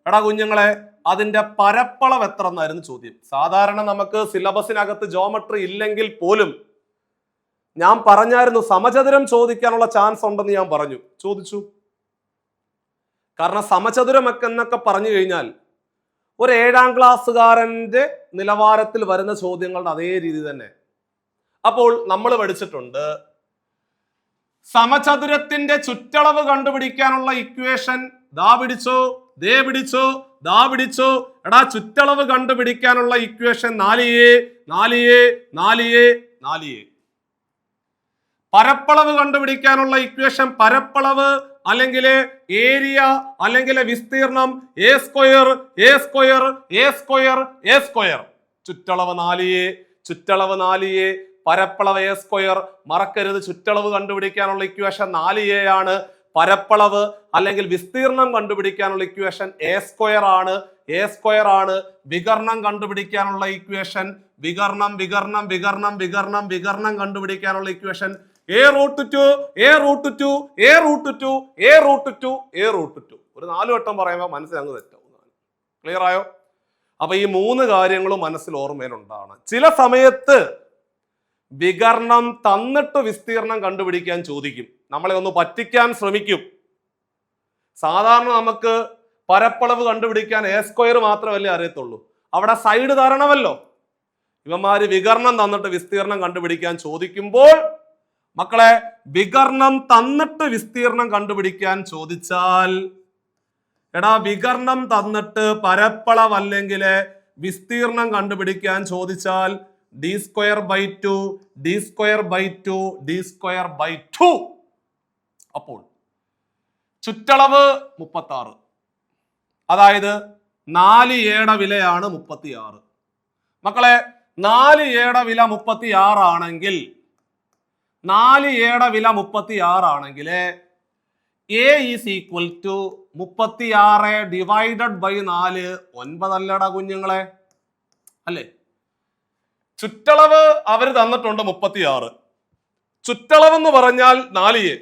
എടാ കുഞ്ഞുങ്ങളെ അതിന്റെ പരപ്പളവ് എത്ര എന്നായിരുന്നു ചോദ്യം. സാധാരണ നമുക്ക് സിലബസിനകത്ത് ജോമെട്രി ഇല്ലെങ്കിൽ പോലും ഞാൻ പറഞ്ഞായിരുന്നു സമചതുരം ചോദിക്കാനുള്ള ചാൻസ് ഉണ്ടെന്ന് ഞാൻ പറഞ്ഞു, ചോദിച്ചു. കാരണം സമചതുരം എന്നൊക്കെ പറഞ്ഞു കഴിഞ്ഞാൽ ഒരു 7ാം ക്ലാസ്സുകാരന്റെ നിലവാരത്തിൽ വരുന്ന ചോദ്യങ്ങളുടെ അതേ രീതി തന്നെ. അപ്പോൾ നമ്മൾ പഠിച്ചിട്ടുണ്ട് സമചതുരത്തിന്റെ ചുറ്റളവ് കണ്ടുപിടിക്കാനുള്ള ഇക്വേഷൻ. ദാ പിടിച്ചോ, ദേ പിടിച്ചോ, ദാ പിടിച്ചോ. എടാ ചുറ്റളവ് കണ്ടുപിടിക്കാനുള്ള equation 4a 4a 4a 4a. പരപ്പളവ് കണ്ടുപിടിക്കാനുള്ള ഇക്വേഷൻ പരപ്പളവ് അല്ലെങ്കിൽ ഏരിയ അല്ലെങ്കിൽ വിസ്തീർണം a square a square a square a square. ചുറ്റളവ് 4a, ചുറ്റളവ് 4a, പരപ്പളവ് എ സ്ക്വയർ. മറക്കരുത്, ചുറ്റളവ് കണ്ടുപിടിക്കാനുള്ള ഇക്വേഷൻ 4a ആണ്. പരപ്പളവ് അല്ലെങ്കിൽ വിസ്തീർണം കണ്ടുപിടിക്കാനുള്ള ഇക്വേഷൻ എ സ്ക്വയർ ആണ്. എ സ്ക്വയർ ആണ്. വികർണം കണ്ടുപിടിക്കാനുള്ള ഇക്വേഷൻ വികർണം കണ്ടുപിടിക്കാനുള്ള equation a√2 a√2 a√2 a√2 a√2. ഒരു 4 വട്ടം പറയുമ്പോൾ മനസ്സിലങ്ങ് തെറ്റാവുന്നതാണ്. ക്ലിയർ ആയോ? അപ്പൊ ഈ 3 കാര്യങ്ങളും മനസ്സിൽ ഓർമ്മയിലുണ്ടാണ്. ചില സമയത്ത് വികർണം തന്നിട്ട് വിസ്തീർണം കണ്ടുപിടിക്കാൻ ചോദിക്കും, നമ്മളെ ഒന്ന് പറ്റിക്കാൻ ശ്രമിക്കും. സാധാരണ നമുക്ക് പരപ്പളവ് കണ്ടുപിടിക്കാൻ എ സ്ക്വയർ മാത്രമല്ലേ അറിയത്തുള്ളൂ, അവിടെ സൈഡ് തരണമല്ലോ. ഇവന്മാര് വികർണം തന്നിട്ട് വിസ്തീർണം കണ്ടുപിടിക്കാൻ ചോദിക്കുമ്പോൾ മക്കളെ, വികർണം തന്നിട്ട് വിസ്തീർണം കണ്ടുപിടിക്കാൻ ചോദിച്ചാൽ, എടാ വികർണം തന്നിട്ട് പരപ്പളവ് അല്ലെങ്കിൽ വിസ്തീർണം കണ്ടുപിടിക്കാൻ ചോദിച്ചാൽ d²/2 d²/2 d²/2. അപ്പോൾ ചുറ്റളവ് 36, അതായത് 4a വിലയാണ് 36. മക്കളെ, 4a വില 36 ആണെങ്കിൽ 4a വില 36 ആണെങ്കിൽ a is equal to 36 divided by 4 9 അല്ലടാ കുഞ്ഞുങ്ങളെ, അല്ലേ? ചുറ്റളവ് അവർ തന്നിട്ടുണ്ട് 36, ചുറ്റളവ് എന്ന് പറഞ്ഞാൽ 4a.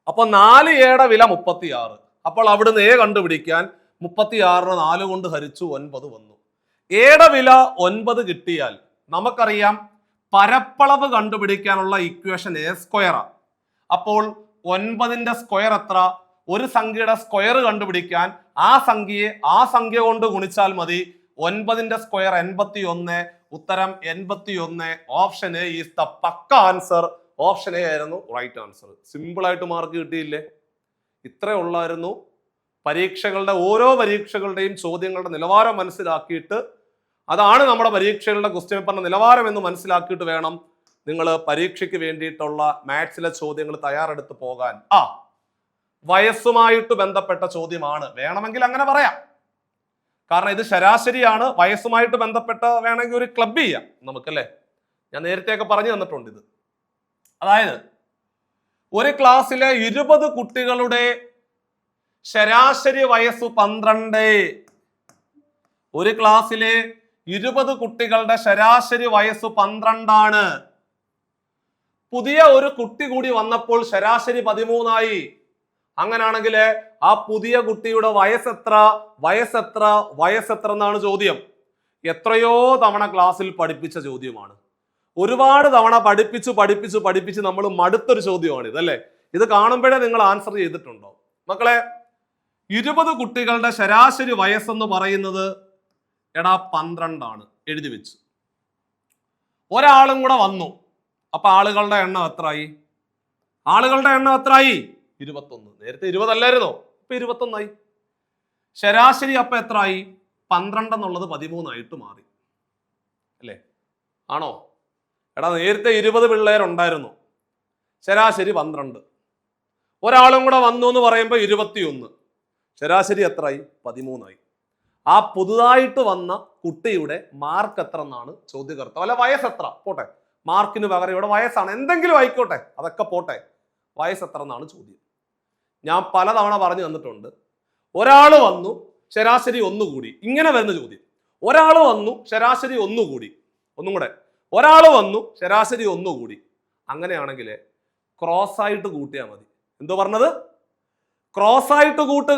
അപ്പൊ 4a വില 36. അപ്പോൾ അവിടുന്ന് a കണ്ടുപിടിക്കാൻ 36 4 കൊണ്ട് ഹരിച്ചു 9 വന്നു. എയുടെ വില 9 കിട്ടിയാൽ നമുക്കറിയാം പരപ്പളവ് കണ്ടുപിടിക്കാനുള്ള ഇക്വേഷൻ എ സ്ക്വയറാ. അപ്പോൾ 9ന്റെ സ്ക്വയർ എത്ര? ഒരു സംഖ്യയുടെ സ്ക്വയർ കണ്ടുപിടിക്കാൻ ആ സംഖ്യ കൊണ്ട് ഗുണിച്ചാൽ മതി. 9ന്റെ സ്ക്വയർ 81. ഉത്തരം 81. Option A is the pakka answer. Option A ആയിരുന്നു റൈറ്റ് ആൻസർ. സിമ്പിൾ ആയിട്ട് മാർക്ക് കിട്ടിയില്ലേ? ഇത്രേ ഉള്ളായിരുന്നു. ഓരോ പരീക്ഷകളുടെയും ചോദ്യങ്ങളുടെ നിലവാരം മനസ്സിലാക്കിയിട്ട്, അതാണ് നമ്മുടെ പരീക്ഷകളുടെ ക്വസ്റ്റ്യൻ പേപ്പറിന്റെ നിലവാരം എന്ന് മനസ്സിലാക്കിയിട്ട് വേണം നിങ്ങൾ പരീക്ഷയ്ക്ക് വേണ്ടിയിട്ടുള്ള മാത്സിലെ ചോദ്യങ്ങൾ തയ്യാറെടുത്ത് പോകാൻ. വയസ്സുമായിട്ട് ബന്ധപ്പെട്ട ചോദ്യമാണ്, വേണമെങ്കിൽ അങ്ങനെ പറയാം. കാരണം ഇത് ശരാശരിയാണ്. വയസ്സുമായിട്ട് ബന്ധപ്പെട്ട വേണമെങ്കിൽ ഒരു ക്ലബ് ചെയ്യാം നമുക്കല്ലേ. ഞാൻ നേരത്തെയൊക്കെ പറഞ്ഞു തന്നിട്ടുണ്ട് ഇത്. അതായത് ഒരു ക്ലാസ്സിലെ 20 കുട്ടികളുടെ ശരാശരി വയസ്സ് 12. ഒരു ക്ലാസ്സിലെ 20 കുട്ടികളുടെ ശരാശരി വയസ്സ് 12 ആണ്. പുതിയ ഒരു കുട്ടി കൂടി വന്നപ്പോൾ ശരാശരി 13 ആയി. അങ്ങനാണെങ്കിൽ ആ പുതിയ കുട്ടിയുടെ വയസ്സെത്ര എന്നാണ് ചോദ്യം. എത്രയോ തവണ ക്ലാസ്സിൽ പഠിപ്പിച്ച ചോദ്യമാണ്. ഒരുപാട് തവണ പഠിപ്പിച്ച് നമ്മൾ മടുത്തൊരു ചോദ്യമാണ് ഇതല്ലേ. ഇത് കാണുമ്പോഴേ നിങ്ങൾ ആൻസർ ചെയ്തിട്ടുണ്ടോ മക്കളെ? 20 കുട്ടികളുടെ ശരാശരി വയസ്സെന്ന് പറയുന്നത് 12 ആണ്. എഴുതി വെച്ചു. ഒരാളും കൂടെ വന്നു. അപ്പൊ ആളുകളുടെ എണ്ണം എത്രയായി? 21. നേരത്തെ 20 അല്ലായിരുന്നോ? ഇപ്പൊ 21 ആയി. ശരാശരി അപ്പൊ എത്രയായി? 12 എന്നുള്ളത് 13 ആയിട്ട് മാറി, അല്ലേ? ആണോ? നേരത്തെ 20 പിള്ളേരുണ്ടായിരുന്നു, ശരാശരി 12. ഒരാളും കൂടെ വന്നു എന്ന് പറയുമ്പോൾ 21. ശരാശരി എത്രയായി? 13 ആയി. ആ പുതുതായിട്ട് വന്ന കുട്ടിയുടെ മാർക്ക് എത്ര എന്നാണ് ചോദ്യകർത്താവ്. അല്ല, വയസ്സെത്ര പോട്ടെ, മാർക്കിന് പകരം ഇവിടെ വയസ്സാണ്, എന്തെങ്കിലും ആയിക്കോട്ടെ, അതൊക്കെ പോട്ടെ. വയസ്സെത്ര എന്നാണ് ചോദ്യം. ഞാൻ പലതവണ പറഞ്ഞു തന്നിട്ടുണ്ട്. ഒരാൾ വന്നു, ശരാശരി 1 കൂടി, ഇങ്ങനെ വരുന്ന ചോദ്യം. ഒരാൾ വന്നു, ശരാശരി 1 കൂടി, ഒന്നും കൂടെ ഒരാൾ വന്നു, ശരാശരി 1 കൂടി. അങ്ങനെയാണെങ്കിൽ ക്രോസ് ആയിട്ട് കൂട്ടിയാൽ മതി. എന്തോ പറഞ്ഞത്? ക്രോസ് ആയിട്ട് കൂട്ടുക.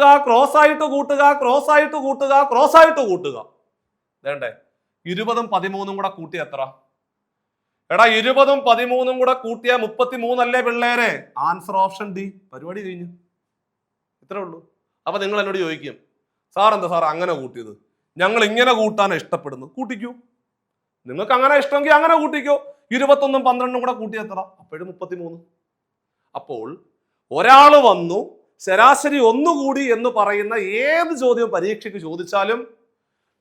വേണ്ടേ? 20ഉം 13ഉം കൂടെ കൂട്ടിയ എത്ര? 20ഉം 13ഉം കൂടെ കൂട്ടിയ 33 അല്ലേ പിള്ളേരെ? Answer option D. പരിപാടി കഴിഞ്ഞു. ഇത്രേ ഉള്ളൂ. അപ്പൊ നിങ്ങൾ എന്നോട് ചോദിക്കും, സാർ എന്താ സാർ അങ്ങനെ കൂട്ടിയത്? ഞങ്ങൾ ഇങ്ങനെ കൂട്ടാൻ ഇഷ്ടപ്പെടുന്നു. കൂട്ടിക്കൂ, നിങ്ങൾക്ക് അങ്ങനെ ഇഷ്ടമെങ്കിൽ അങ്ങനെ കൂട്ടിക്കോ. 21ഉം 12ഉം കൂടെ കൂട്ടിയ എത്ര? അപ്പോഴും 33. അപ്പോൾ ഒരാൾ വന്നു, ശരാശരി 1 കൂടി എന്ന് പറയുന്ന ഏത് ചോദ്യവും പരീക്ഷയ്ക്ക് ചോദിച്ചാലും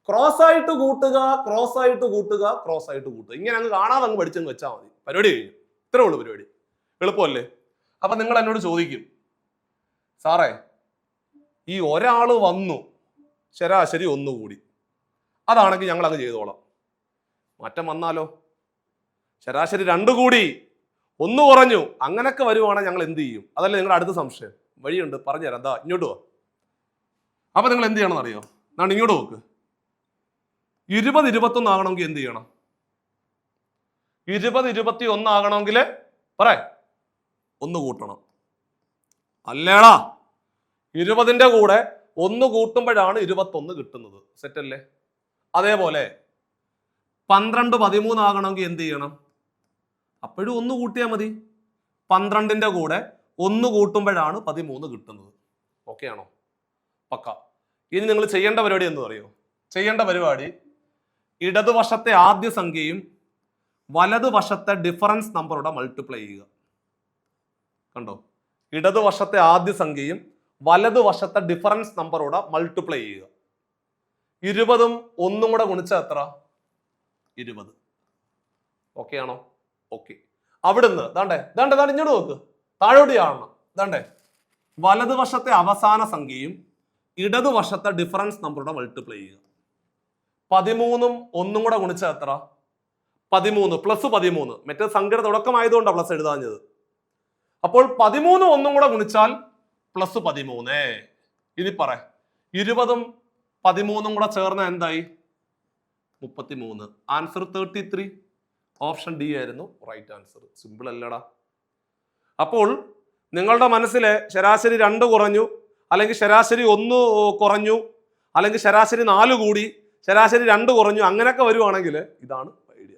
ക്രോസ് ആയിട്ട് കൂട്ടുക. ഇങ്ങനെ അങ്ങ് കാണാതെ അങ്ങ് പഠിച്ചങ്ങ് വെച്ചാൽ മതി. പരിപാടി കഴിഞ്ഞു. ഇത്രേ ഉള്ളൂ പരിപാടി. എളുപ്പമല്ലേ? അപ്പൊ നിങ്ങൾ എന്നോട് ചോദിക്കും, സാറേ ഈ ഒരാൾ വന്നു, ശരാശരി 1 കൂടി, അതാണെങ്കിൽ ഞങ്ങൾ അങ്ങ് ചെയ്തോളാം. മാറ്റം വന്നാലോ? ശരാശരി 2 കൂടി 1 കുറഞ്ഞു, അങ്ങനൊക്കെ വരുവാണെങ്കിൽ ഞങ്ങൾ എന്ത് ചെയ്യും? അതല്ലേ നിങ്ങളുടെ അടുത്ത സംശയം. വഴിയുണ്ട്, പറഞ്ഞുതരാം. എന്താ, ഇങ്ങോട്ട് പോ. അപ്പൊ നിങ്ങൾ എന്ത് ചെയ്യണം അറിയോ? ഞാൻ ഇങ്ങോട്ട് നോക്ക്. 20 21 ആകണമെങ്കിൽ എന്ത് ചെയ്യണം? 20 21 ആകണമെങ്കിൽ പറ 1 കൂട്ടണം. അല്ലേടാ, 20ന്റെ കൂടെ 1 കൂട്ടുമ്പോഴാണ് 21 കിട്ടുന്നത്. സെറ്റല്ലേ? അതേപോലെ 12 13 ആകണമെങ്കിൽ എന്ത് ചെയ്യണം? അപ്പോഴും 1 കൂട്ടിയാൽ മതി. 12ന്റെ കൂടെ 1 കൂട്ടുമ്പോഴാണ് 13 കിട്ടുന്നത്. ഓക്കെ ആണോ? പക്ക. ഇനി നിങ്ങൾ ചെയ്യേണ്ട പരിപാടി എന്ന് പറയോ? ചെയ്യേണ്ട പരിപാടി, ഇടതുവശത്തെ ആദ്യ സംഖ്യയും വലതുവശത്തെ ഡിഫറൻസ് നമ്പറോടെ മൾട്ടിപ്ലൈ ചെയ്യുക. കണ്ടോ? ഇടതുവശത്തെ ആദ്യ സംഖ്യയും വലതുവശത്തെ ഡിഫറൻസ് നമ്പറോടെ മൾട്ടിപ്ലൈ ചെയ്യുക. 20ഉം 1ഉം കൂടെ ഗുണിച്ചാൽ എത്ര? 20. ഓക്കെ ആണോ? ഓക്കെ. അവിടുന്ന് ദാണ്ടേ ഇങ്ങോട്ട് നോക്ക്, താഴോട്ട് കാണണം. ദാണ്ടേ വലതുവശത്തെ അവസാന സംഖ്യയും ഇടതുവശത്തെ ഡിഫറൻസ് നമ്പറോടെ മൾട്ടിപ്ലൈ ചെയ്യുക. 13ഉം 1ഉം കൂടെ ഗുണിച്ചാൽ എത്ര? 13 പ്ലസ് 13. മറ്റേ സംഖ്യയുടെ തുടക്കമായതുകൊണ്ടാണ് പ്ലസ് എഴുതാഞ്ഞത്. അപ്പോൾ 13 1ഉം കൂടെ ഗുണിച്ചാൽ പ്ലസ് 13. ഇനി പറ, 20ഉം 13ഉം കൂടെ ചേർന്ന എന്തായി? 33. ആൻസർ 33. ഓപ്ഷൻ ഡി ആയിരുന്നു റൈറ്റ് ആൻസർ. സിമ്പിൾ അല്ലടാ. അപ്പോൾ നിങ്ങളുടെ മനസ്സിലെ ശരാശരി 2 കുറഞ്ഞു, അല്ലെങ്കിൽ ശരാശരി 1 കുറഞ്ഞു, അല്ലെങ്കിൽ ശരാശരി 4 കൂടി, ശരാശരി 2 കുറഞ്ഞു, അങ്ങനെയൊക്കെ വരുവാണെങ്കിൽ ഇതാണ് ഐഡിയ.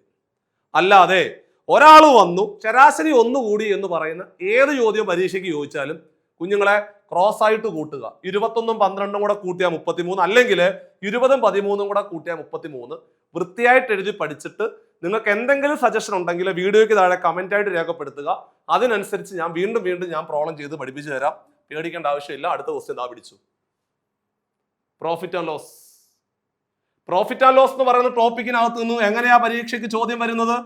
അല്ലാതെ ഒരാൾ വന്നു ശരാശരി 1 കൂടി എന്ന് പറയുന്ന ഏത് ചോദ്യം പരീക്ഷയ്ക്ക് ചോദിച്ചാലും കുഞ്ഞുങ്ങളെ ക്രോസ് ആയിട്ട് കൂട്ടുക. 21ഉം 12ഉം കൂടെ കൂട്ടിയാൽ 33, അല്ലെങ്കിൽ 20ഉം 13ഉം കൂടെ കൂട്ടിയാൽ 33. വൃത്തിയായിട്ട് എഴുതി പഠിച്ചിട്ട് നിങ്ങൾക്ക് എന്തെങ്കിലും സജഷൻ ഉണ്ടെങ്കിൽ വീഡിയോയ്ക്ക് താഴെ കമന്റ് ആയിട്ട് രേഖപ്പെടുത്തുക. അതിനനുസരിച്ച് ഞാൻ വീണ്ടും ഞാൻ പ്രോബ്ലം ചെയ്ത് പഠിപ്പിച്ചു തരാം. പേടിക്കേണ്ട ആവശ്യമില്ല. അടുത്ത ക്വസ്റ്റ്യൻ ഇതാ പിടിച്ചു. Profit and loss. Profit and loss എന്ന് പറയുന്ന ടോപ്പിക്കിനകത്ത് നിന്ന് എങ്ങനെയാ പരീക്ഷയ്ക്ക് ചോദ്യം വരുന്നത്?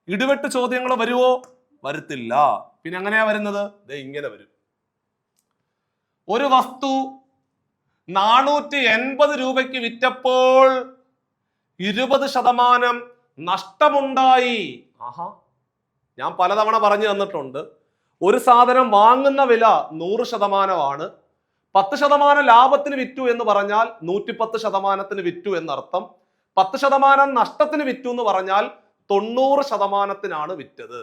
ഇടിവെട്ട് ചോദ്യങ്ങൾ വരുവോ? വരത്തില്ല. പിന്നെ എങ്ങനെയാ വരുന്നത്? ഇങ്ങനെ വരും. ഒരു വസ്തു 480 രൂപയ്ക്ക് വിറ്റപ്പോൾ 20% നഷ്ടമുണ്ടായി. ആഹാ, ഞാൻ പലതവണ പറഞ്ഞു തന്നിട്ടുണ്ട്. ഒരു സാധനം വാങ്ങുന്ന വില 100%, 10% ലാഭത്തിന് വിറ്റു എന്ന് പറഞ്ഞാൽ 110% വിറ്റു എന്നർത്ഥം. 10% നഷ്ടത്തിന് വിറ്റു എന്ന് പറഞ്ഞാൽ 90% വിറ്റത്.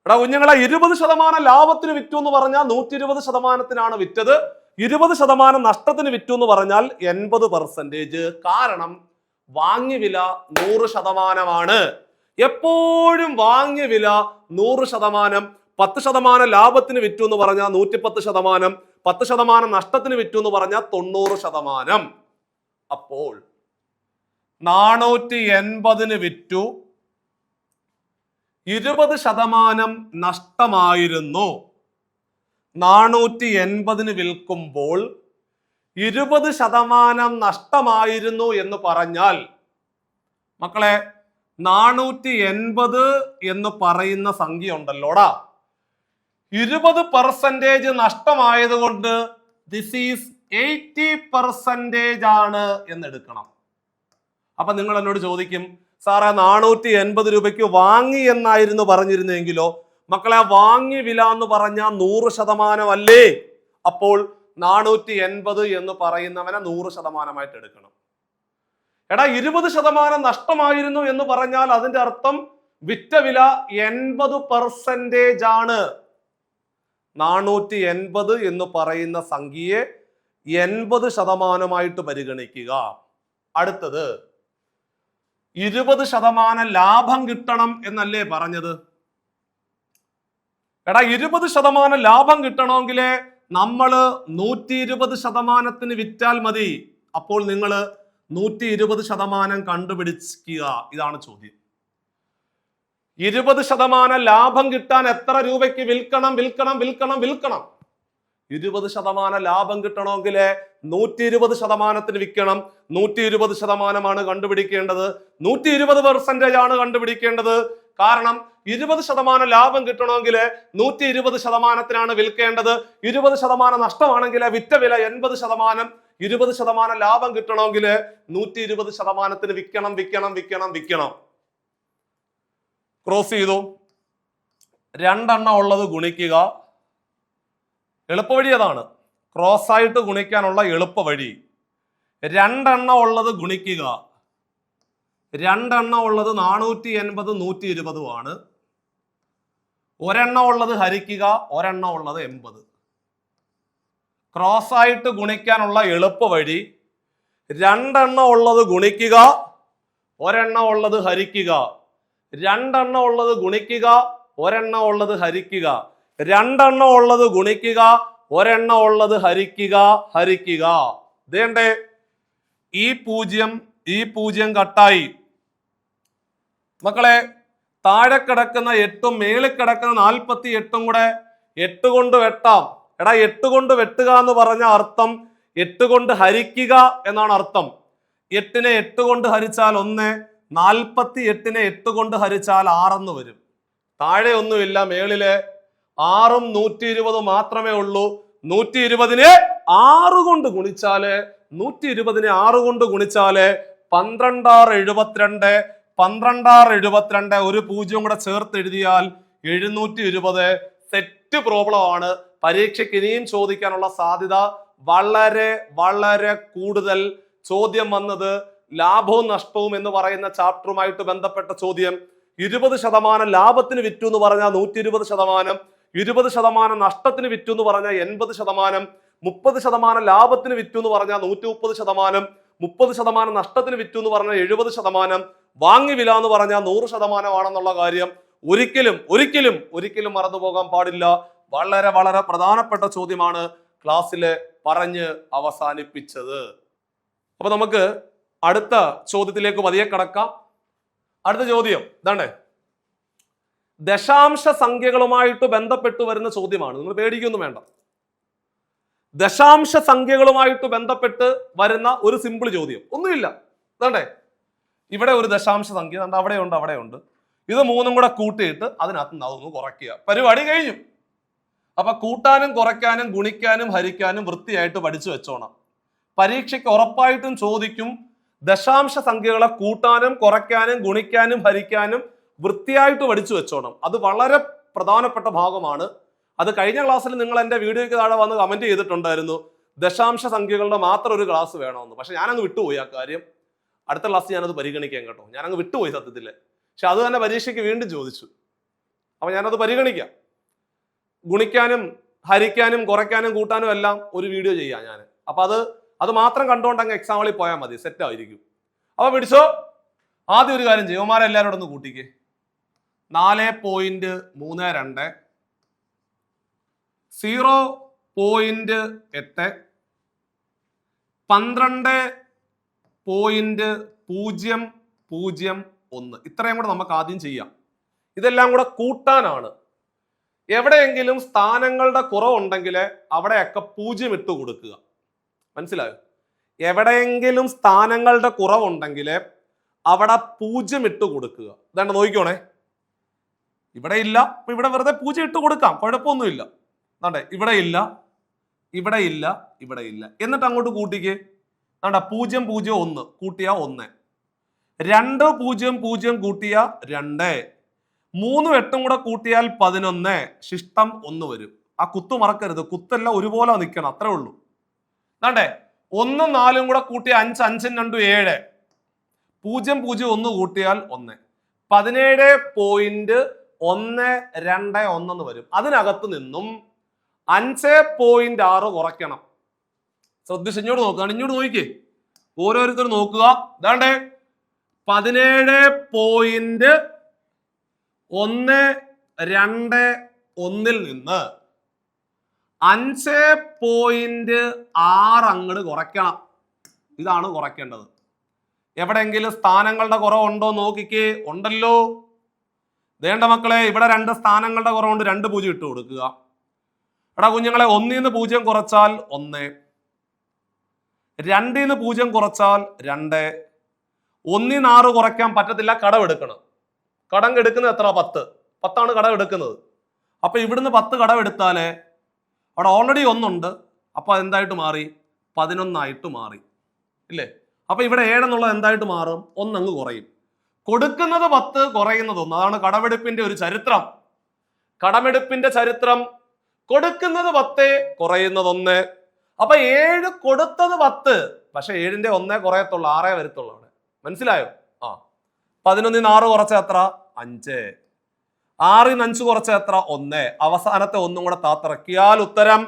എടാ കുഞ്ഞുങ്ങളെ, 20% ലാഭത്തിന് വിറ്റു എന്ന് പറഞ്ഞാൽ 120% വിറ്റത്. 20% നഷ്ടത്തിന് വിറ്റു എന്ന് പറഞ്ഞാൽ 80%. കാരണം വാങ്ങിയ വില 100%. എപ്പോഴും വാങ്ങിയ വില 100%. 10% ലാഭത്തിന് വിറ്റു എന്ന് പറഞ്ഞാൽ 110%, 10% നഷ്ടത്തിന് വിറ്റു എന്ന് പറഞ്ഞാൽ 90%. അപ്പോൾ 480 വിറ്റു, 20% നഷ്ടമായിരുന്നു. 480 വിൽക്കുമ്പോൾ 20% നഷ്ടമായിരുന്നു എന്ന് പറഞ്ഞാൽ മക്കളെ, 480 എന്ന് പറയുന്ന സംഖ്യ ഉണ്ടല്ലോടാ, 20% നഷ്ടമായതുകൊണ്ട് ദിസ് ഈസ് 80% ആണ് എന്നെടുക്കണം. അപ്പൊ നിങ്ങൾ എന്നോട് ചോദിക്കും, സാറേ 480 രൂപയ്ക്ക് വാങ്ങി എന്നായിരുന്നു പറഞ്ഞിരുന്നെങ്കിലോ? മക്കളെ, വാങ്ങിയ വില എന്ന് പറഞ്ഞാൽ 100% അല്ലേ? അപ്പോൾ 480 എന്ന് പറയുന്നവനെ 100% എടുക്കണം. എടാ, 20% നഷ്ടമായിരുന്നു എന്ന് പറഞ്ഞാൽ അതിന്റെ അർത്ഥം വിറ്റ വില 80% ആണ്. 480 എന്ന് പറയുന്ന സംഖ്യയെ 80% പരിഗണിക്കുക. അടുത്തത് 20% ലാഭം കിട്ടണം എന്നല്ലേ പറഞ്ഞത്? എടാ, 20% ലാഭം കിട്ടണമെങ്കിൽ നമ്മൾ 120% വിറ്റാൽ മതി. അപ്പോൾ നിങ്ങൾ 120% കണ്ടുപിടിക്കുക. ഇതാണ് ചോദ്യം. 20% ലാഭം കിട്ടാൻ എത്ര രൂപയ്ക്ക് വിൽക്കണം? 20% ലാഭം കിട്ടണമെങ്കിൽ 120% വിൽക്കണം. 120% കണ്ടുപിടിക്കേണ്ടത്. 120% ആണ് കണ്ടുപിടിക്കേണ്ടത്. കാരണം 20% ലാഭം കിട്ടണമെങ്കിൽ 120% വിൽക്കേണ്ടത്. 20% നഷ്ടമാണെങ്കിൽ വിറ്റ വില 80%. 20% ലാഭം കിട്ടണമെങ്കിൽ 120% വിൽക്കണം. ക്രോസ് ചെയ്തു. രണ്ടെണ്ണം ഉള്ളത് ഗുണിക്കുക. എളുപ്പവഴി അതാണ്, ക്രോസ് ആയിട്ട് ഗുണിക്കാനുള്ള എളുപ്പവഴി. രണ്ടെണ്ണം ഉള്ളത് ഗുണിക്കുക. രണ്ടെണ്ണം ഉള്ളത് 480 120 ആണ്. ഒരെണ്ണം ഉള്ളത് ഹരിക്കുക, ഒരെണ്ണം ഉള്ളത് 80. ക്രോസ് ആയിട്ട് ഗുണിക്കാനുള്ള എളുപ്പവഴി രണ്ടെണ്ണം ഉള്ളത് ഗുണിക്കുക, ഒരെണ്ണം ഉള്ളത് ഹരിക്കുക. രണ്ടെണ്ണം ഉള്ളത് ഗുണിക്കുക, ഒരെണ്ണം ഉള്ളത് ഹരിക്കുക. രണ്ടെണ്ണം ഉള്ളത് ഗുണിക്കുക, ഒരെണ്ണം ഉള്ളത് ഹരിക്കുക. ഇതേണ്ടേ ഈ പൂജ്യം കട്ടായി. മക്കളെ, താഴെ കിടക്കുന്ന 8ഉം മേളിൽ കിടക്കുന്ന 48ഉം കൂടെ 8 കൊണ്ട് വെട്ടാം. എടാ, 8 കൊണ്ട് വെട്ടുക എന്ന് പറഞ്ഞ അർത്ഥം 8 കൊണ്ട് ഹരിക്കുക എന്നാണ് അർത്ഥം. 8നെ 8 കൊണ്ട് ഹരിച്ചാൽ 1, 48നെ 8 കൊണ്ട് ഹരിച്ചാൽ 6 എന്ന് വരും. താഴെ ഒന്നുമില്ല, മേളില് 6ഉം 120 മാത്രമേ ഉള്ളൂ. 120നെ 6 കൊണ്ട് ഗുണിച്ചാല് 12 72 ഒരു പൂജ്യം കൂടെ ചേർത്ത് എഴുതിയാൽ 720. സെറ്റ് പ്രോബ്ലം ആണ്. പരീക്ഷയ്ക്ക് ഇനിയും ചോദിക്കാനുള്ള സാധ്യത വളരെ വളരെ കൂടുതൽ. ചോദ്യം വന്നത് ലാഭവും നഷ്ടവും എന്ന് പറയുന്ന ചാപ്റ്ററുമായിട്ട് ബന്ധപ്പെട്ട ചോദ്യം. 20% ലാഭത്തിന് വിറ്റു എന്ന് പറഞ്ഞാൽ 120%, 20% നഷ്ടത്തിന് വിറ്റു എന്ന് പറഞ്ഞാൽ 80%, 30% ലാഭത്തിന് വിറ്റു എന്ന് പറഞ്ഞാൽ 130%, 30% നഷ്ടത്തിന് വിറ്റു എന്ന് പറഞ്ഞാൽ 70%, വാങ്ങി വില എന്ന് പറഞ്ഞാൽ 100% ആണെന്നുള്ള കാര്യം ഒരിക്കലും മറന്നുപോകാൻ പാടില്ല. വളരെ വളരെ പ്രധാനപ്പെട്ട ചോദ്യമാണ് ക്ലാസ്സില് പറഞ്ഞ് അവസാനിപ്പിച്ചത്. അപ്പൊ നമുക്ക് അടുത്ത ചോദ്യത്തിലേക്ക് പതിയെ കടക്കാം. അടുത്ത ചോദ്യം ഇതാണ്, ദശാംശ സംഖ്യകളുമായിട്ട് ബന്ധപ്പെട്ടു വരുന്ന ചോദ്യമാണ്. നിങ്ങൾ പേടിക്കൊന്നും വേണ്ട. ദശാംശ സംഖ്യകളുമായിട്ട് ബന്ധപ്പെട്ട് വരുന്ന ഒരു സിമ്പിൾ ചോദ്യം, ഒന്നുമില്ല. ഇതാണ്ടേ, ഇവിടെ ഒരു ദശാംശ സംഖ്യ അവിടെയുണ്ട്. ഇത് മൂന്നും കൂടെ കൂട്ടിയിട്ട് അതിനകത്ത് അതൊന്ന് കുറയ്ക്കുക. പരിപാടി കഴിഞ്ഞു. അപ്പൊ കൂട്ടാനും കുറയ്ക്കാനും ഗുണിക്കാനും ഹരിക്കാനും വൃത്തിയായിട്ട് പഠിച്ചു വെച്ചോണം. പരീക്ഷയ്ക്ക് ഉറപ്പായിട്ടും ചോദിക്കും. ദശാംശ സംഖ്യകളെ കൂട്ടാനും കുറയ്ക്കാനും ഗുണിക്കാനും ഹരിക്കാനും വൃത്തിയായിട്ട് പഠിച്ചു വെച്ചോണം. അത് വളരെ പ്രധാനപ്പെട്ട ഭാഗമാണ്. അത് കഴിഞ്ഞ ക്ലാസ്സിൽ നിങ്ങൾ എൻ്റെ വീഡിയോയ്ക്ക് താഴെ വന്ന് കമന്റ് ചെയ്തിട്ടുണ്ടായിരുന്നു, ദശാംശ സംഖ്യകളുടെ മാത്രം ഒരു ക്ലാസ് വേണമെന്ന്. പക്ഷെ ഞാനങ്ങ് വിട്ടുപോയി ആ കാര്യം. അടുത്ത ക്ലാസ് ഞാനത് പരിഗണിക്കാം കേട്ടോ. ഞാനങ്ങ് വിട്ടുപോയി സത്യത്തില്. പക്ഷെ അത് തന്നെ പരീക്ഷയ്ക്ക് വീണ്ടും ചോദിച്ചു. അപ്പൊ ഞാനത് പരിഗണിക്കാം. ഗുണിക്കാനും ഹരിക്കാനും കുറയ്ക്കാനും കൂട്ടാനും എല്ലാം ഒരു വീഡിയോ ചെയ്യാം ഞാൻ. അപ്പൊ അത് മാത്രം കണ്ടുകൊണ്ട് അങ്ങ് എക്സാം ഹാളിൽ പോയാൽ മതി, സെറ്റ് ആയിരിക്കും. അപ്പൊ പിടിച്ചോ. ആദ്യം ഒരു കാര്യം ചെയ്യും, എല്ലാവരോടും ഒന്ന് കൂട്ടിക്ക്. 4.32 0.8 12.001 ഇത്രയും കൂടെ നമുക്ക് ആദ്യം ചെയ്യാം. ഇതെല്ലാം കൂടെ കൂട്ടാനാണ്. എവിടെയെങ്കിലും സ്ഥാനങ്ങളുടെ കുറവുണ്ടെങ്കിൽ അവിടെയൊക്കെ 0 ഇട്ട് കൊടുക്കുക. മനസ്സിലായോ? എവിടെയെങ്കിലും സ്ഥാനങ്ങളുടെ കുറവുണ്ടെങ്കിൽ അവിടെ 0 ഇട്ട് കൊടുക്കുക. ഇതാണ്ട് നോക്കിക്കോണേ, ഇവിടെ ഇല്ല, അപ്പൊ ഇവിടെ വെറുതെ 0 ഇട്ട് കൊടുക്കാം, കുഴപ്പമൊന്നുമില്ല. അതെ, ഇവിടെ ഇല്ല, എന്നിട്ട് അങ്ങോട്ട് കൂട്ടിക്ക്. 0.001 കൂട്ടിയ 1, 2.0.0 കൂട്ടിയ 2, 3 8 കൂടെ കൂട്ടിയാൽ 11, ശിഷ്ടം 1 വരും. ആ കുത്തു മറക്കരുത്, കുത്തെല്ലാം ഒരുപോലെ നിൽക്കണം, അത്രേ ഉള്ളൂ. 1 4 കൂടെ കൂട്ടിയ 5, 5 2 7, 0.001 കൂട്ടിയാൽ 1, 17.121 എന്ന് വരും. അതിനകത്ത് നിന്നും 5.6 കുറയ്ക്കണം. ശ്രദ്ധിച്ച് ഇങ്ങോട്ട് നോക്കുകയാണ്, ഇങ്ങോട്ട് നോക്കിക്കേ, ഓരോരുത്തരും നോക്കുക. ഇതാണ്ടേ 17.121 നിന്ന് 5.6 അങ്ങോട്ട് കുറയ്ക്കണം. ഇതാണ് കുറയ്ക്കേണ്ടത്. എവിടെയെങ്കിലും സ്ഥാനങ്ങളുടെ കുറവുണ്ടോ നോക്കിക്കേ. ഉണ്ടല്ലോ. വേണ്ട മക്കളെ, ഇവിടെ 2 സ്ഥാനങ്ങളുടെ കുറവുണ്ട്, 2 0 ഇട്ട് കൊടുക്കുക. എടാ കുഞ്ഞുങ്ങളെ, 1 ന്ന് 0 കുറച്ചാൽ 1, 2 ന്ന് 0 കുറച്ചാൽ 2, 1 ന്ന് 6 കുറയ്ക്കാൻ പറ്റത്തില്ല, കടമെടുക്കണം. കടം എടുക്കുന്നത് എത്ര? 10. 10 കടം എടുക്കുന്നത്. അപ്പൊ ഇവിടുന്ന് 10 കടം എടുത്താല് അവിടെ ഓൾറെഡി 1 ഉണ്ട്. അപ്പൊ എന്തായിട്ട് മാറി? 11 ആയിട്ട് മാറി, ഇല്ലേ? അപ്പൊ ഇവിടെ 7 എന്നുള്ളത് എന്തായിട്ട് മാറും? 1 അങ്ങ് കുറയും. കൊടുക്കുന്നത് 10, കുറയുന്നത് 1. അതാണ് കടമെടുപ്പിന്റെ ഒരു ചരിത്രം. കടമെടുപ്പിന്റെ ചരിത്രം. കൊടുക്കുന്നത് 10, കുറയുന്നത് 1. അപ്പൊ 7 കൊടുത്തത് 10, പക്ഷെ 7ന്റെ 1 കുറയത്തുള്ളൂ, 6 വരത്തുള്ളൂ അവിടെ. മനസ്സിലായോ? 11 6 കുറച്ച എത്ര? 5. 6 5 കുറച്ച എത്ര? 1. അവസാനത്തെ 1 കൂടെ താത്തിറക്കിയാൽ ഉത്തരം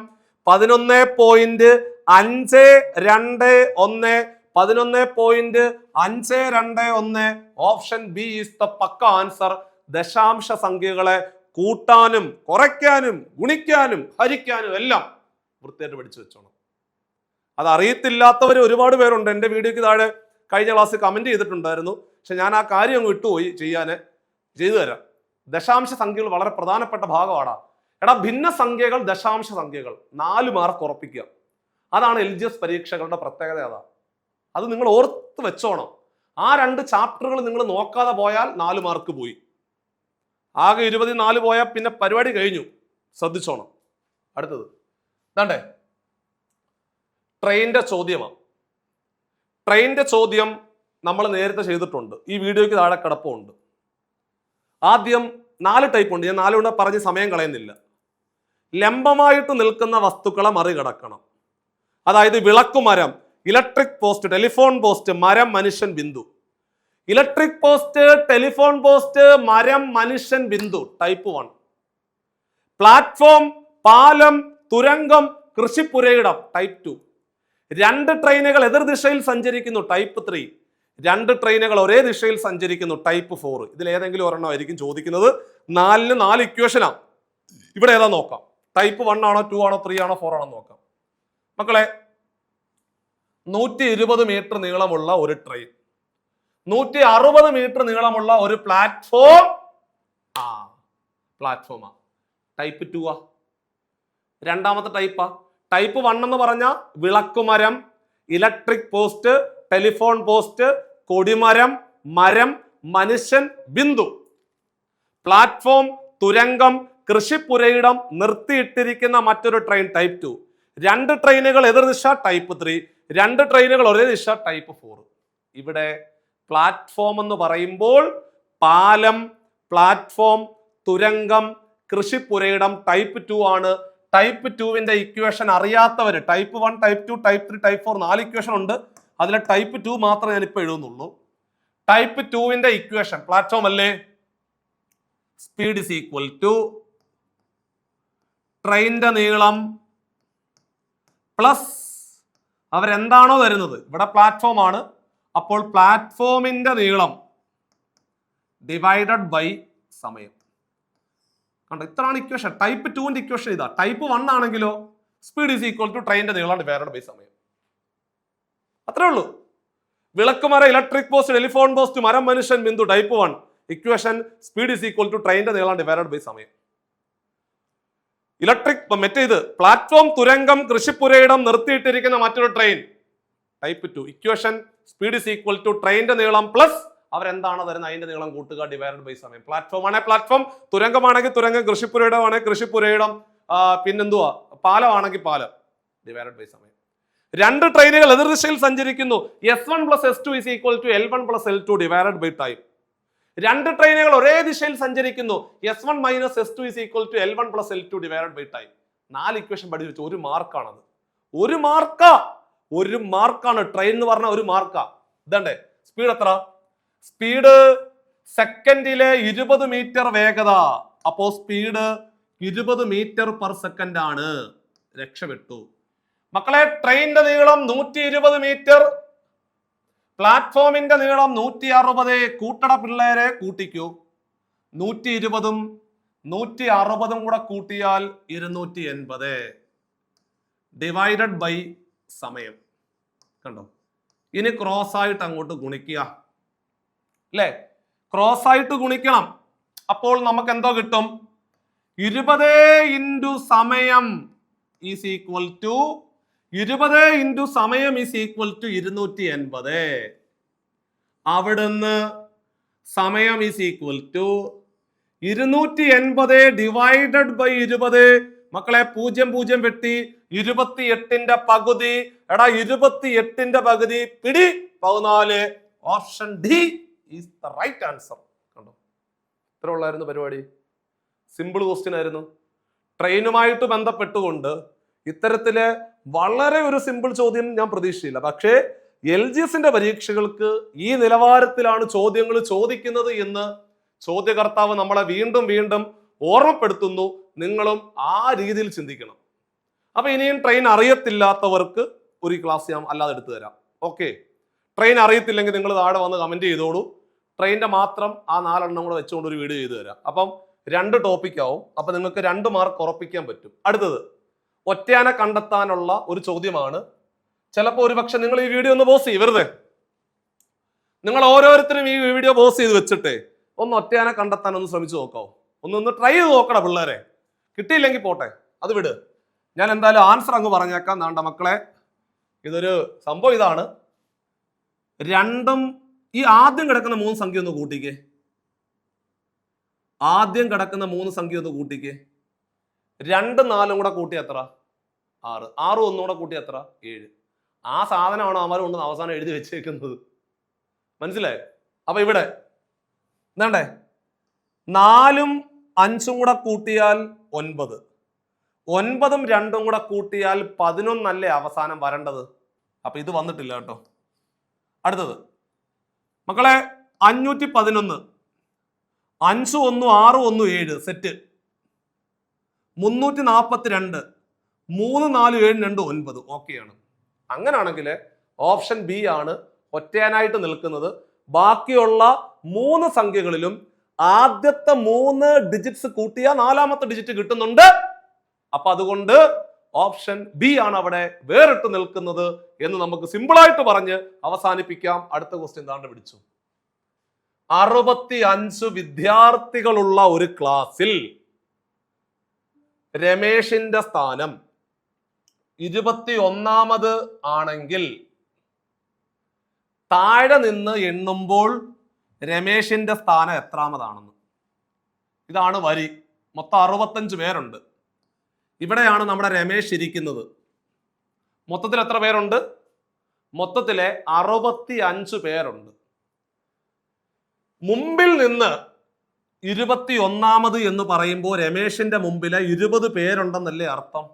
11.521. 11.521. Option B is the pakka answer. ദശാംശ സംഖ്യകളെ കൂട്ടാനും കുറയ്ക്കാനും ഗുണിക്കാനും ഹരിക്കാനും എല്ലാം വൃത്തിയായിട്ട് പഠിച്ചു വെച്ചോണം. അത് അറിയത്തില്ലാത്തവർ ഒരുപാട് പേരുണ്ട്. എൻ്റെ വീഡിയോക്ക് താഴെ കഴിഞ്ഞ ക്ലാസ്സിൽ കമന്റ് ചെയ്തിട്ടുണ്ടായിരുന്നു. പക്ഷെ ഞാൻ ആ കാര്യം അങ്ങ് വിട്ടുപോയി ചെയ്തു തരാം. ദശാംശ സംഖ്യകൾ വളരെ പ്രധാനപ്പെട്ട ഭാഗമാണ്. എടാ, ഭിന്ന സംഖ്യകൾ, ദശാംശ സംഖ്യകൾ 4 മാർക്ക് ഉറപ്പിക്കുക. അതാണ് LGS പരീക്ഷകളുടെ പ്രത്യേകത. അത് നിങ്ങൾ ഓർത്ത് വെച്ചോണം. ആ 2 ചാപ്റ്ററുകൾ നിങ്ങൾ നോക്കാതെ പോയാൽ 4 മാർക്ക് പോയി. ആകെ 24 പോയാൽ പിന്നെ പരിപാടി കഴിഞ്ഞു. ശ്രദ്ധിച്ചോണം. അടുത്തത് ഇതാണ്ടേ, ട്രെയിനിന്റെ ചോദ്യമാണ്. ട്രെയിനിന്റെ ചോദ്യം നമ്മൾ നേരത്തെ ചെയ്തിട്ടുണ്ട്. ഈ വീഡിയോയ്ക്ക് താഴെ കിടപ്പുണ്ട്. ആദ്യം 4 ടൈപ്പ് ഉണ്ട്. ഞാൻ 4 കൊണ്ട് പറഞ്ഞ് സമയം കളയുന്നില്ല. ലംബമായിട്ട് നിൽക്കുന്ന വസ്തുക്കളെ മറികടക്കണം. അതായത് വിളക്കുമരം, ഇലക്ട്രിക് പോസ്റ്റ്, ടെലിഫോൺ പോസ്റ്റ്, മരം, മനുഷ്യൻ, Bindu. Electric post, telephone post, മരം, മനുഷ്യൻ, ബിന്ദു, ടൈപ്പ് 1. പ്ലാറ്റ്ഫോം, പാലം, തുരങ്കം, കൃഷിപ്പുരയിടം, ടൈപ്പ് 2. 2 ട്രെയിനുകൾ എതിർദിശയിൽ സഞ്ചരിക്കുന്നു, ടൈപ്പ് 3. 2 ട്രെയിനുകൾ ഒരേ ദിശയിൽ സഞ്ചരിക്കുന്നു, ടൈപ്പ് 4. ഇതിൽ ഏതെങ്കിലും ഒരെണ്ണമായിരിക്കും ചോദിക്കുന്നത്. 4ന് 4 ഇക്വേഷനാണ്. ഇവിടെ ഏതാ നോക്കാം. ടൈപ്പ് 1 ആണോ, 2 ആണോ, 3 ആണോ, 4 ആണോ നോക്കാം. മക്കളെ, 120 മീറ്റർ നീളമുള്ള ഒരു ട്രെയിൻ, 160 മീറ്റർ നീളമുള്ള ഒരു പ്ലാറ്റ്ഫോം. പ്ലാറ്റ്ഫോമാ. ടൈപ്പ് 2 ആ. രണ്ടാമത്തെ ടൈപ്പാ. ടൈപ്പ് 1 എന്ന് പറഞ്ഞാൽ വിളക്കുമരം, ഇലക്ട്രിക് പോസ്റ്റ്, ടെലിഫോൺ പോസ്റ്റ്, കൊടിമരം, മരം, മനുഷ്യൻ, ബിന്ദു. പ്ലാറ്റ്ഫോം, തുരങ്കം, കൃഷിപ്പുരയിടം, നിർത്തിയിട്ടിരിക്കുന്ന മറ്റൊരു ട്രെയിൻ, ടൈപ്പ് 2. 2 ട്രെയിനുകൾ എതിർദിശ, ടൈപ്പ് 3. 2 ട്രെയിനുകൾ ഒരേ ദിശ, ടൈപ്പ് 4. ഇവിടെ പ്ലാറ്റ്ഫോം എന്ന് പറയുമ്പോൾ പാലം, പ്ലാറ്റ്ഫോം, തുരങ്കം, കൃഷിപ്പുരയിടം, ടൈപ്പ് 2 ആണ്. ടൈപ്പ് 2വിന്റെ ഇക്വേഷൻ അറിയാത്തവര്, type 1, type 2, type 3, type 4, 4 equation ഉണ്ട്. അതിലെ ടൈപ്പ് 2 മാത്രമേ ഞാനിപ്പോൾ എഴുതുന്നുള്ളൂ. ടൈപ്പ് 2വിന്റെ ഇക്വേഷൻ പ്ലാറ്റ്ഫോം അല്ലേ, സ്പീഡ് ഇസ് ഈക്വൽ ടു ട്രെയിനിന്റെ നീളം പ്ലസ് അവരെന്താണോ തരുന്നത്. ഇവിടെ പ്ലാറ്റ്ഫോം ആണ്, അപ്പോൾ പ്ലാറ്റ്ഫോമിന്റെ നീളം ഡിവൈഡഡ് ബൈ സമയം. കണ്ടോ, ഇത്രയാണ് ഇക്വേഷൻ. ടൈപ്പ് 2വിന്റെ ഇക്വേഷൻ ഇതാ. ടൈപ്പ് 1 ആണെങ്കിലോ സ്പീഡ് ഈസ് ഈക്വൽ ടു ട്രെയിനിന്റെ നീളം ഡിവൈഡഡ് ബൈ സമയം. അത്രേ ഉള്ളൂ. വിളക്കുമര, ഇലക്ട്രിക് പോസ്റ്റ്, ടെലിഫോൺ പോസ്റ്റ്, മരം, മനുഷ്യൻ, ബിന്ദു, type 1 equation speed is equal to ട്രെയിനിന്റെ നീളം ഡിവൈഡഡ് ബൈ സമയം. ഇലക്ട്രിക് മറ്റേത് പ്ലാറ്റ്ഫോം, തുരങ്കം, കൃഷിപ്പുരയിടം, നിർത്തിയിട്ടിരിക്കുന്ന മറ്റൊരു train, type 2 equation speed is equal to ട്രെയിനിന്റെ നീളം പ്ലസ് അവരെന്താണോ തരുന്നത് അതിന്റെ നീളം കൂട്ടുക ഡിവൈഡഡ് ബൈ സമയം. പ്ലാറ്റ്ഫോം ആണെങ്കിൽ പ്ലാറ്റ്ഫോം, തുരങ്കമാണെങ്കിൽ തുരങ്കം, കൃഷിപ്പുരയിടം ആണെങ്കിൽ കൃഷിപ്പുരയിടം, പിന്നെന്തുവാ പാലമാണെങ്കിൽ പാലം, ഡിവൈഡഡ് ബൈ സമയം. 2 ട്രെയിനുകൾ എതിർദിശയിൽ സഞ്ചരിക്കുന്നു, S1 + S2 = L1 + L2 divided by time. 2 ട്രെയിനുകൾ ഒരേ ദിശയിൽ സഞ്ചരിക്കുന്നു, S1 - S2 = L1 + L2 divided by time. 4 equation പഠിച്ചു. 1 മാർക്കാണത്. 1 മാർക്കാണ് ട്രെയിൻ എന്ന് പറഞ്ഞ 1 മാർക്കാ. ഇതണ്ടേ സ്പീഡ് എത്ര? സ്പീഡ് സെക്കൻഡിലെ 20 മീറ്റർ വേഗത. അപ്പോ സ്പീഡ് 20 മീറ്റർ പെർ സെക്കൻഡ് ആണ്. രക്ഷപ്പെട്ടു മക്കളെ. ട്രെയിനിന്റെ നീളം 120 മീറ്റർ, പ്ലാറ്റ്ഫോമിന്റെ നീളം 160. കൂട്ടട പിള്ളേരെ കൂട്ടിക്കൂ. 120ഉം 160ഉം കൂടെ കൂട്ടിയാൽ 280 ഡിവൈഡഡ് ബൈ സമയം. കണ്ടോ, ഇനി ക്രോസ് ആയിട്ട് അങ്ങോട്ട് ഗുണിക്കുക അല്ലേ? ക്രോസ് ആയിട്ട് ഗുണിക്കണം. അപ്പോൾ നമുക്ക് എന്തോ കിട്ടും? 20 × സമയം ഈസ് ഈക്വൽ ടു 20 × സമയം ഈസ് ഈക്വൽ ടു 280. അവിടുന്ന് സമയം is equal to 280 divided by 20. മക്കളെ 0 വെട്ടി 28ന്റെ പകുതി. എടാ 28ന്റെ പകുതി പിടി 14. Option D is the right answer. കണ്ടോ, ഇത്ര ഉള്ളായിരുന്നു പരിപാടി. സിമ്പിൾ ക്വസ്റ്റ്യൻ ആയിരുന്നു. ട്രെയിനുമായിട്ട് ബന്ധപ്പെട്ടുകൊണ്ട് ഇത്തരത്തിലെ വളരെ ഒരു സിമ്പിൾ ചോദ്യം ഞാൻ പ്രതീക്ഷിച്ചില്ല. പക്ഷേ LGSന്റെ പരീക്ഷകൾക്ക് ഈ നിലവാരത്തിലാണ് ചോദ്യങ്ങൾ ചോദിക്കുന്നത് എന്ന് ചോദ്യകർത്താവ് നമ്മളെ വീണ്ടും വീണ്ടും ഓർമ്മപ്പെടുത്തുന്നു. നിങ്ങളും ആ രീതിയിൽ ചിന്തിക്കണം. അപ്പൊ ഇനിയും ട്രെയിൻ അറിയത്തില്ലാത്തവർക്ക് ഒരു ക്ലാസ് ഞാൻ അല്ലാതെ എടുത്തു തരാം. ഓക്കെ, ട്രെയിൻ അറിയത്തില്ലെങ്കിൽ നിങ്ങൾ താഴെ വന്ന് കമന്റ് ചെയ്തോളൂ. ട്രെയിനിന്റെ മാത്രം ആ 4 എണ്ണം കൂടെ വെച്ചുകൊണ്ട് ഒരു വീഡിയോ ചെയ്തു തരാം. അപ്പം 2 ടോപ്പിക് ആവും. അപ്പൊ നിങ്ങൾക്ക് 2 മാർക്ക് ഉറപ്പിക്കാൻ പറ്റും. അടുത്തത് ഒറ്റയാനെ കണ്ടെത്താനുള്ള ഒരു ചോദ്യമാണ്. ചിലപ്പോൾ ഒരുപക്ഷെ നിങ്ങൾ ഈ വീഡിയോ ഒന്ന് പോസ് ചെയ്യും. വെറുതെ നിങ്ങൾ ഓരോരുത്തരും ഈ വീഡിയോ പോസ് ചെയ്ത് വെച്ചിട്ടേ ഒന്ന് ഒറ്റയാനെ കണ്ടെത്താൻ ഒന്ന് ശ്രമിച്ചു നോക്കാവോ? ഒന്ന് ട്രൈ ചെയ്ത് നോക്കടാ പിള്ളേരെ. കിട്ടിയില്ലെങ്കിൽ പോട്ടെ, അത് വിട്. ഞാൻ എന്തായാലും ആൻസർ അങ്ങ് പറഞ്ഞേക്കാം. നാണ്ട മക്കളെ, ഇതൊരു സംഭവം ഇതാണ്. രണ്ടും ഈ ആദ്യം കിടക്കുന്ന 3 സംഖ്യ ഒന്ന് കൂട്ടിക്കേ. ആദ്യം കിടക്കുന്ന 3 സംഖ്യ ഒന്ന് കൂട്ടിക്കേ. 2 4 കൂടെ കൂട്ടി എത്ര? 6. 6 1 കൂടെ കൂട്ടി എത്ര? 7. ആ സാധനമാണ് അവന്മാർ കൊണ്ട് അവസാനം എഴുതി വെച്ചേക്കുന്നത്. മനസ്സിലായോ? അപ്പൊ ഇവിടെ എന്താണ്ടേ 4ഉം 5ഉം കൂടെ കൂട്ടിയാൽ 9. 9ഉം 2ഉം കൂടെ കൂട്ടിയാൽ 11 അല്ലേ അവസാനം വരേണ്ടത്. അപ്പൊ ഇത് വന്നിട്ടില്ല കേട്ടോ. അടുത്തത് മക്കളെ 511. 5 1 6 1 7 സെറ്റ്. 342. 3 4 7 2 9. ഓക്കെയാണ്. അങ്ങനാണെങ്കിൽ ഓപ്ഷൻ ബി ആണ് ഒറ്റയാനായിട്ട് നിൽക്കുന്നത്. ബാക്കിയുള്ള 3 സംഖ്യകളിലും ആദ്യത്തെ 3 ഡിജിറ്റ്സ് കൂട്ടിയ 4ാമത്തെ ഡിജിറ്റ് കിട്ടുന്നുണ്ട്. അപ്പൊ അതുകൊണ്ട് ഓപ്ഷൻ ബി ആണ് അവിടെ വേറിട്ട് നിൽക്കുന്നത് എന്ന് നമുക്ക് സിമ്പിളായിട്ട് പറഞ്ഞ് അവസാനിപ്പിക്കാം. അടുത്ത ക്വസ്റ്റ്യൻ താണ്ട് പിടിച്ചു. 65 വിദ്യാർത്ഥികളുള്ള ഒരു ക്ലാസ്സിൽ രമേഷിന്റെ സ്ഥാനം 21ാമത് ആണെങ്കിൽ താഴെ നിന്ന് എണ്ണുമ്പോൾ രമേഷിന്റെ സ്ഥാനം എത്രാമതാണെന്ന്. ഇതാണ് വരി. മൊത്തം 65 പേരുണ്ട്. ഇവിടെയാണ് നമ്മുടെ രമേശ് ഇരിക്കുന്നത്. മൊത്തത്തിൽ എത്ര പേരുണ്ട്? മൊത്തത്തിലെ 65 പേരുണ്ട്. മുമ്പിൽ നിന്ന് 21ാമത് എന്ന് പറയുമ്പോൾ രമേശിന്റെ മുമ്പിലെ 20 പേരുണ്ടെന്നല്ലേ അർത്ഥം?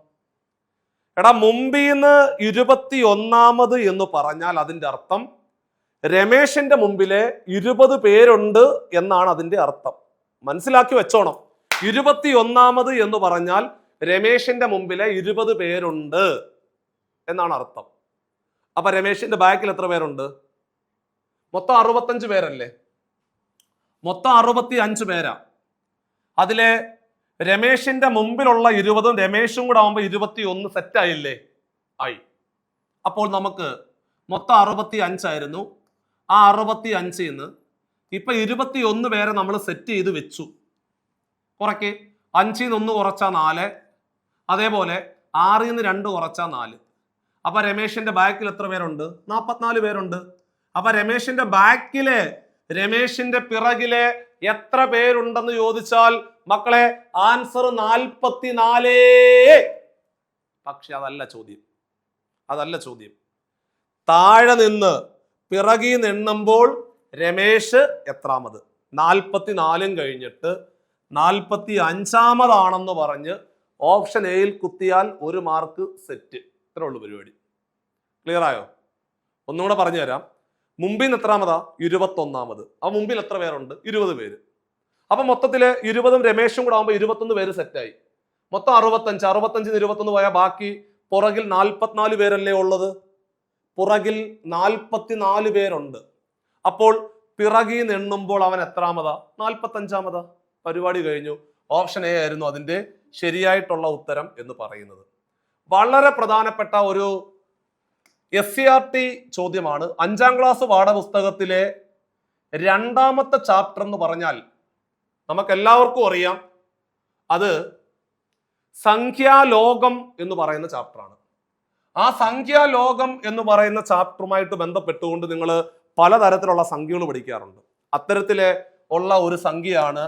എടാ, മുമ്പിൽ നിന്ന് 21ാമത് എന്ന് പറഞ്ഞാൽ അതിന്റെ അർത്ഥം രമേശിന്റെ മുമ്പിലെ 20 പേരുണ്ട് എന്നാണ് അതിന്റെ അർത്ഥം. മനസ്സിലാക്കി വെച്ചോണം. 21ാമത് എന്ന് പറഞ്ഞാൽ രമേശിന്റെ മുമ്പിലെ 20 പേരുണ്ട് എന്നാണ് അർത്ഥം. അപ്പൊ രമേശിന്റെ ബാക്കിൽ എത്ര പേരുണ്ട്? മൊത്തം 65 പേരല്ലേ? മൊത്തം 65 പേരാ. അതിലെ രമേശിന്റെ മുമ്പിലുള്ള 20ഉം രമേശും കൂടെ ആവുമ്പോൾ 21 സെറ്റായില്ലേ? ആയി. അപ്പോൾ നമുക്ക് മൊത്തം 65 ആയിരുന്നു. ആ 65 നിന്ന് ഇപ്പൊ 21 പേരെ നമ്മൾ സെറ്റ് ചെയ്ത് വെച്ചു. കുറയ്ക്ക്. 5 നിന്ന് 1 കുറച്ചാ 4. അതേപോലെ 6 നിന്ന് 2 കുറച്ചാ 4. അപ്പൊ രമേശിന്റെ ബാക്കിൽ എത്ര പേരുണ്ട്? 44 പേരുണ്ട്. അപ്പൊ രമേശിന്റെ ബാക്കിലെ, രമേശിന്റെ പിറകിലെ എത്ര പേരുണ്ടെന്ന് ചോദിച്ചാൽ മക്കളെ ആൻസർ 44. പക്ഷെ അതല്ല ചോദ്യം. അതല്ല ചോദ്യം. താഴെ നിന്ന് പിറകിൽ നിന്ന് എണ്ണുമ്പോൾ രമേശ് എത്രാമത്? 44ഉം കഴിഞ്ഞിട്ട് 45ാമതാണെന്ന് പറഞ്ഞ് ഓപ്ഷൻ എയിൽ കുത്തിയാൽ 1 മാർക്ക് സെറ്റ്. ഇത്രേ ഉള്ളൂ പരിപാടി. ക്ലിയർ ആയോ? ഒന്നുകൂടെ പറഞ്ഞു തരാം. മുമ്പിൽ നിന്ന് എത്രാമതാ? 21ാമത്. ആ മുമ്പിൽ എത്ര പേരുണ്ട്? 20 പേര്. അപ്പൊ മൊത്തത്തില് 20ഉം രമേശും കൂടെ ആകുമ്പോൾ 21 പേര് സെറ്റായി. മൊത്തം 65. 65 21 പോയാൽ ബാക്കി പുറകിൽ 44 പേരല്ലേ ഉള്ളത്? പുറകിൽ 44 പേരുണ്ട്. അപ്പോൾ പിറകിൽ നിന്ന് എണ്ണുമ്പോൾ അവൻ എത്രാമതാ? 45ാമതാ. പരിപാടി കഴിഞ്ഞു. ഓപ്ഷൻ എ ആയിരുന്നു അതിന്റെ ശരിയായിട്ടുള്ള ഉത്തരം എന്ന് പറയുന്നത്. വളരെ പ്രധാനപ്പെട്ട ഒരു SCRT ചോദ്യമാണ്. 5ാം ക്ലാസ് പാഠപുസ്തകത്തിലെ 2ാമത്തെ ചാപ്റ്റർ എന്ന് പറഞ്ഞാൽ നമുക്ക് എല്ലാവർക്കും അറിയാം, അത് സംഖ്യാലോകം എന്ന് പറയുന്ന ചാപ്റ്ററാണ്. ആ സംഖ്യാലോകം എന്ന് പറയുന്ന ചാപ്റ്ററുമായിട്ട് ബന്ധപ്പെട്ടുകൊണ്ട് നിങ്ങൾ പലതരത്തിലുള്ള സംഖ്യകൾ പഠിക്കാറുണ്ട്. അത്തരത്തിലെ ഉള്ള ഒരു സംഖ്യയാണ്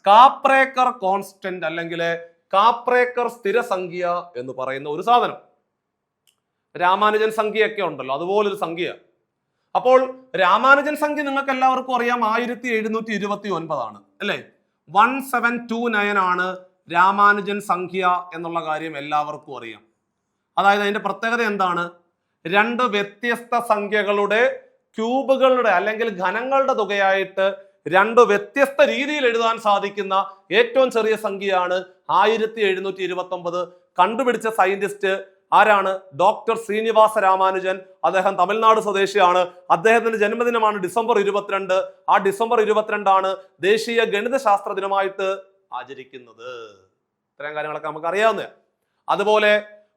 കാപ്രേക്കർ കോൺസ്റ്റന്റ് അല്ലെങ്കിൽ കാപ്രേക്കർ സ്ഥിരസംഖ്യ എന്ന് പറയുന്ന ഒരു സാധനം. രാമാനുജൻ സംഖ്യയൊക്കെ ഉണ്ടല്ലോ, അതുപോലൊരു സംഖ്യ. അപ്പോൾ രാമാനുജൻ സംഖ്യ നിങ്ങൾക്ക് എല്ലാവർക്കും അറിയാം 1729 അല്ലേ? 1729 ആണ് രാമാനുജൻ സംഖ്യ എന്നുള്ള കാര്യം എല്ലാവർക്കും അറിയാം. അതായത് അതിന്റെ പ്രത്യേകത എന്താണ്? രണ്ട് വ്യത്യസ്ത സംഖ്യകളുടെ ക്യൂബുകളുടെ അല്ലെങ്കിൽ ഘനങ്ങളുടെ തുകയായിട്ട് രണ്ട് വ്യത്യസ്ത രീതിയിൽ എഴുതാൻ സാധിക്കുന്ന ഏറ്റവും ചെറിയ സംഖ്യയാണ് 1729. കണ്ടുപിടിച്ച സയന്റിസ്റ്റ് ആരാണ്? ഡോക്ടർ ശ്രീനിവാസ രാമാനുജൻ. അദ്ദേഹം തമിഴ്നാട് സ്വദേശിയാണ്. അദ്ദേഹത്തിന്റെ ജന്മദിനമാണ് ഡിസംബർ 22. ആ ഡിസംബർ 22 ദേശീയ ഗണിതശാസ്ത്ര ദിനമായിട്ട് ആചരിക്കുന്നത്. ഇത്തരം കാര്യങ്ങളൊക്കെ നമുക്ക് അറിയാവുന്ന. അതുപോലെ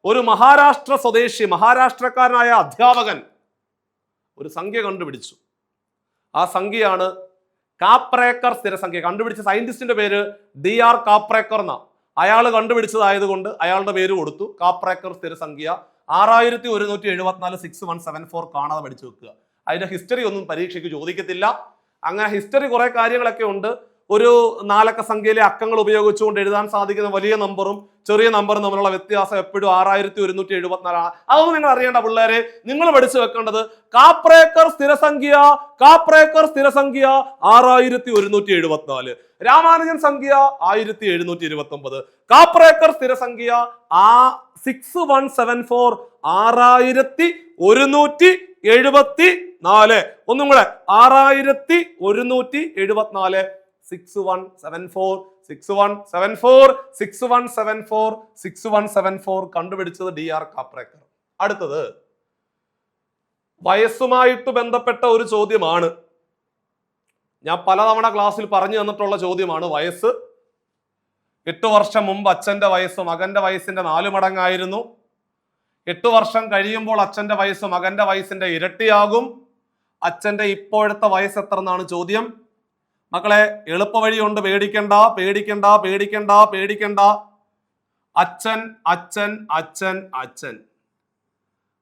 ഒരു മഹാരാഷ്ട്ര സ്വദേശി, മഹാരാഷ്ട്രക്കാരനായ അധ്യാപകൻ ഒരു സംഖ്യ കണ്ടുപിടിച്ചു. ആ സംഖ്യയാണ് കാപ്രേക്കർ സ്ഥിരസംഖ്യ. കണ്ടുപിടിച്ച സയന്റിസ്റ്റിന്റെ പേര് DR കാപ്രേക്കർ എന്നാ. അയാൾ കണ്ടുപിടിച്ചതായതുകൊണ്ട് അയാളുടെ പേര് കൊടുത്തു കാപ്രേക്കർ സ്ഥിരസംഖ്യ. 6174 6174 കാണാതെ പഠിച്ചു വെക്കുക. അതിന്റെ ഹിസ്റ്ററി ഒന്നും പരീക്ഷയ്ക്ക് ചോദിക്കത്തില്ല. അങ്ങനെ ഹിസ്റ്ററി കുറെ കാര്യങ്ങളൊക്കെ ഉണ്ട്. ഒരു 4 അക്ക സംഖ്യയിലെ അക്കങ്ങൾ ഉപയോഗിച്ചുകൊണ്ട് എഴുതാൻ സാധിക്കുന്ന വലിയ നമ്പറും ചെറിയ നമ്പറും തമ്മിലുള്ള വ്യത്യാസം എപ്പോഴും 6174 ആണ്. അതൊന്നും നിങ്ങൾ അറിയേണ്ട പിള്ളേരെ. നിങ്ങൾ പഠിച്ചു വെക്കേണ്ടത് കാപ്രേക്കർ സ്ഥിരസംഖ്യ 6174, രാമാനുജൻ സംഖ്യ 1729, കാപ്രേക്കർ സ്ഥിരസംഖ്യ 6174 6174. ഒന്നും കൂടെ 6174 6174 കണ്ടുപിടിച്ചത് DR കാപ്രേക്കർ. അടുത്തത് വയസ്സുമായിട്ട് ബന്ധപ്പെട്ട ഒരു ചോദ്യമാണ്. ഞാൻ പലതവണ ക്ലാസ്സിൽ പറഞ്ഞു തന്നിട്ടുള്ള ചോദ്യമാണ്. വയസ്സ് 8 വർഷം മുമ്പ് അച്ഛന്റെ വയസ്സ് മകന്റെ വയസ്സിന്റെ 4 മടങ്ങായിരുന്നു. 8 വർഷം കഴിയുമ്പോൾ അച്ഛന്റെ വയസ്സ് മകന്റെ വയസ്സിന്റെ ഇരട്ടിയാകും. അച്ഛന്റെ ഇപ്പോഴത്തെ വയസ്സ് എത്ര എന്നാണ് ചോദ്യം. മക്കളെ എളുപ്പ വഴിയുണ്ട്. പേടിക്കണ്ട പേടിക്കണ്ട പേടിക്കണ്ട പേടിക്കണ്ട. അച്ഛൻ അച്ഛൻ അച്ഛൻ അച്ഛൻ,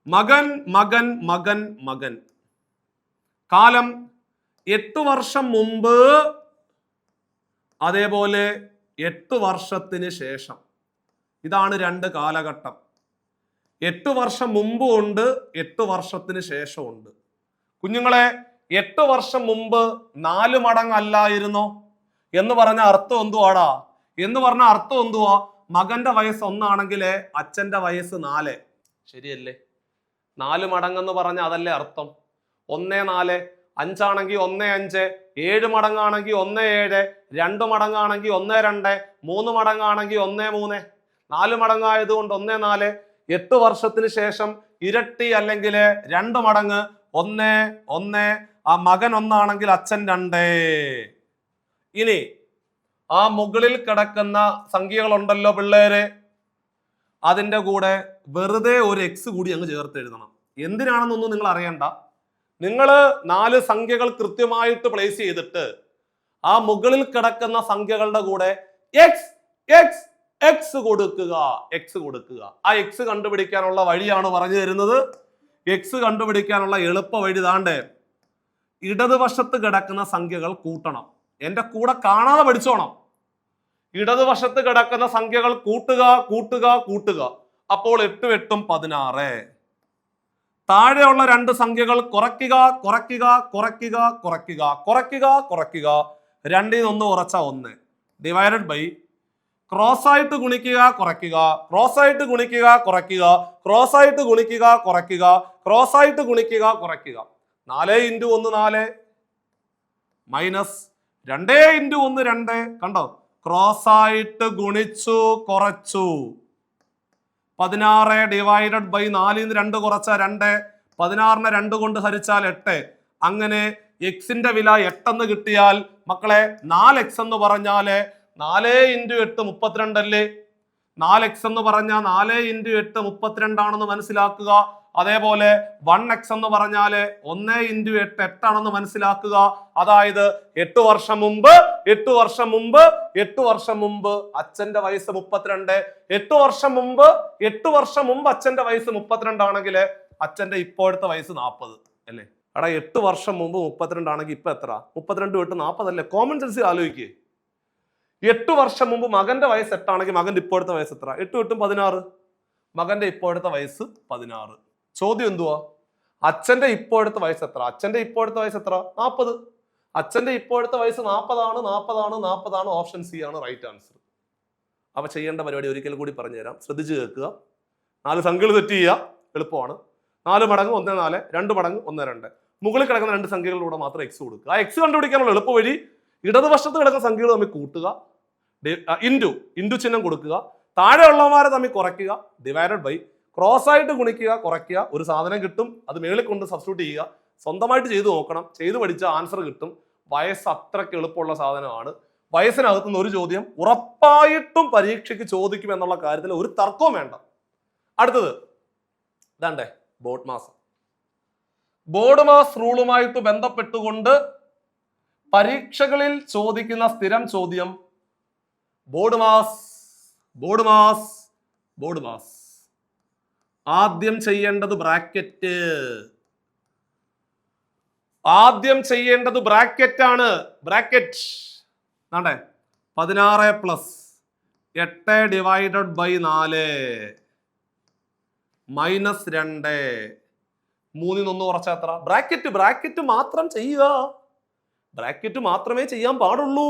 മകൻ മകൻ മകൻ മകൻ. കാലം 8 വർഷം മുമ്പ്, അതേപോലെ 8 വർഷത്തിന് ശേഷം. ഇതാണ് രണ്ട് കാലഘട്ടം. 8 വർഷം മുമ്പും ഉണ്ട്, 8 വർഷത്തിന് ശേഷമുണ്ട്. കുഞ്ഞുങ്ങളെ 8 വർഷം മുമ്പ് 4 മടങ്ങല്ലായിരുന്നോ എന്ന് പറഞ്ഞ അർത്ഥം എന്തുവാടാ? എന്ന് പറഞ്ഞ അർത്ഥം എന്തുവാ? മകന്റെ വയസ്സ് 1 ആണെങ്കിൽ അച്ഛന്റെ വയസ്സ് 4. ശരിയല്ലേ? 4 മടങ്ങെന്ന് പറഞ്ഞ അതല്ലേ അർത്ഥം? 1 4, 5 ആണെങ്കിൽ 1 5, 7 മടങ്ങാണെങ്കിൽ 1 7, 2 മടങ്ങാണെങ്കിൽ 1 2, 3 മടങ്ങാണെങ്കിൽ 1 3, 4 മടങ്ങായതുകൊണ്ട് 1 4. 8 വർഷത്തിന് ശേഷം ഇരട്ടി അല്ലെങ്കിൽ 2 മടങ്ങ് 1 1. ആ മകൻ 1 ആണെങ്കിൽ അച്ഛൻ 2. ഇനി ആ മുകളിൽ കിടക്കുന്ന സംഖ്യകളുണ്ടല്ലോ പിള്ളേരെ, അതിൻ്റെ കൂടെ വെറുതെ ഒരു എക്സ് കൂടി അങ്ങ് ചേർത്ത് എഴുതണം. എന്തിനാണെന്നൊന്നും നിങ്ങൾ അറിയണ്ട. നിങ്ങൾ 4 സംഖ്യകൾ കൃത്യമായിട്ട് പ്ലേസ് ചെയ്തിട്ട് ആ മുകളിൽ കിടക്കുന്ന സംഖ്യകളുടെ കൂടെ എക്സ് എക്സ് എക്സ് കൊടുക്കുക, എക്സ് കൊടുക്കുക. ആ എക്സ് കണ്ടുപിടിക്കാനുള്ള വഴിയാണ് പറഞ്ഞു തരുന്നത്. എക്സ് കണ്ടുപിടിക്കാനുള്ള എളുപ്പ വഴി താണ്ടേ, ഇടതുവശത്ത് കിടക്കുന്ന സംഖ്യകൾ കൂട്ടണം. എൻ്റെ കൂടെ കാണാതെ പഠിച്ചോണം. ഇടതുവശത്ത് കിടക്കുന്ന സംഖ്യകൾ കൂട്ടുക കൂട്ടുക കൂട്ടുക. അപ്പോൾ 8 8 16. താഴെയുള്ള 2 സംഖ്യകൾ കുറയ്ക്കുക കുറയ്ക്കുക കുറയ്ക്കുക കുറയ്ക്കുക കുറയ്ക്കുക കുറയ്ക്കുക. 2ൽ നിന്ന് 1 കുറച്ച 1. ഡിവൈഡഡ് ബൈ ക്രോസ് ആയിട്ട് ഗുണിക്കുക കുറയ്ക്കുക, ക്രോസ് ആയിട്ട് ഗുണിക്കുക കുറയ്ക്കുക, ക്രോസ് ആയിട്ട് ഗുണിക്കുക കുറയ്ക്കുക, ക്രോസ് ആയിട്ട് ഗുണിക്കുക കുറയ്ക്കുക. 4 × 1 4 മൈനസ് 2 × 1 2. കണ്ടോ? ക്രോസ് ആയിട്ട് ഗുണിച്ചു കുറച്ചു. 16 ഡിവൈഡഡ് ബൈ 4ൽ നിന്ന് 2 കുറച്ച 2. 16നെ 2 കൊണ്ട് ഹരിച്ചാൽ 8. അങ്ങനെ എക്സിന്റെ വില 8 എന്ന് കിട്ടിയാൽ മക്കളെ 4x എന്ന് പറഞ്ഞാല് 4 × 8 32 അല്ലേ? 4x എന്ന് പറഞ്ഞാൽ 4 × 8 32 ആണെന്ന് മനസ്സിലാക്കുക. അതേപോലെ 1x എന്ന് പറഞ്ഞാല് 1 × 8 8 ആണെന്ന് മനസ്സിലാക്കുക. അതായത് 8 വർഷം മുമ്പ് 8 വർഷം മുമ്പ് 8 വർഷം മുമ്പ് അച്ഛന്റെ വയസ്സ് 32. 8 വർഷം മുമ്പ് 8 വർഷം മുമ്പ് അച്ഛന്റെ വയസ്സ് 32 ആണെങ്കിൽ അച്ഛന്റെ ഇപ്പോഴത്തെ വയസ്സ് 40 അല്ലേ? എടാ 8 വർഷം മുമ്പ് 32 ആണെങ്കിൽ ഇപ്പൊ എത്ര? 32 8 40 അല്ലേ? Common sense ആലോചിക്കേ. 8 വർഷം മുമ്പ് മകന്റെ വയസ്സ് 8 ആണെങ്കിൽ മകന്റെ ഇപ്പോഴത്തെ വയസ്സ് എത്ര? 8 8 16. മകന്റെ ഇപ്പോഴത്തെ വയസ്സ് 16. ചോദ്യം എന്തുവാ? അച്ഛന്റെ ഇപ്പോഴത്തെ വയസ്സ് എത്ര? അച്ഛന്റെ ഇപ്പോഴത്തെ വയസ്സ് എത്ര? 40. അച്ഛന്റെ ഇപ്പോഴത്തെ വയസ്സ് 40 ഓപ്ഷൻ സി ആണ് റൈറ്റ് ആൻസർ. അപ്പൊ ചെയ്യേണ്ട പരിപാടി ഒരിക്കൽ കൂടി പറഞ്ഞുതരാം, ശ്രദ്ധിച്ചു കേൾക്കുക. 4 സംഖ്യകൾ സെറ്റ് ചെയ്യുക, എളുപ്പമാണ്. 4 മടങ്ങ് 1 4, 2 മടങ്ങ് 1 2. മുകളിൽ കിടക്കുന്ന 2 സംഖ്യകളിലൂടെ മാത്രം എക്സ് കൊടുക്കുക. ആ എക്സ് കണ്ടുപിടിക്കാനുള്ള എളുപ്പ വഴി ഇടതുവശത്ത് കിടക്കുന്ന സംഖ്യകൾ തമ്മിൽ കൂട്ടുക, ഇൻറ്റു ചിഹ്നം കൊടുക്കുക, താഴെ ഉള്ളവന്മാരെ തമ്മിൽ കുറയ്ക്കുക, ഡിവൈഡഡ് ബൈ, ക്രോസ് ആയിട്ട് ഗുണിക്കുക, കുറയ്ക്കുക, ഒരു സാധനം കിട്ടും, അത് മേളിൽ കൊണ്ട് സബ്സ്റ്റിറ്റ്യൂട്ട് ചെയ്യുക. സ്വന്തമായിട്ട് ചെയ്തു നോക്കണം, ചെയ്തു പഠിച്ച ആൻസർ കിട്ടും. വയസ്സ് അത്രയ്ക്ക് എളുപ്പമുള്ള സാധനമാണ്. വയസ്സിനകത്തുനിന്ന് ഒരു ചോദ്യം ഉറപ്പായിട്ടും പരീക്ഷയ്ക്ക് ചോദിക്കും എന്നുള്ള കാര്യത്തിൽ ഒരു തർക്കവും വേണ്ട. അടുത്തത് ഇതാണ്ടേ, ബോർഡ് മാസം. ബോർഡ് മാസ് റൂളുമായിട്ട് ബന്ധപ്പെട്ടുകൊണ്ട് പരീക്ഷകളിൽ ചോദിക്കുന്ന സ്ഥിരം ചോദ്യം ബോർഡ് മാസ്. ആദ്യം ചെയ്യേണ്ടത് ബ്രാക്കറ്റ്. ആണ്. Bracket 16 + 8 divided by 4 -2. 3 1 കുറച്ചാൽ എത്ര? ബ്രാക്കറ്റ് മാത്രം ചെയ്യുക. ബ്രാക്കറ്റ് മാത്രമേ ചെയ്യാൻ പാടുള്ളൂ.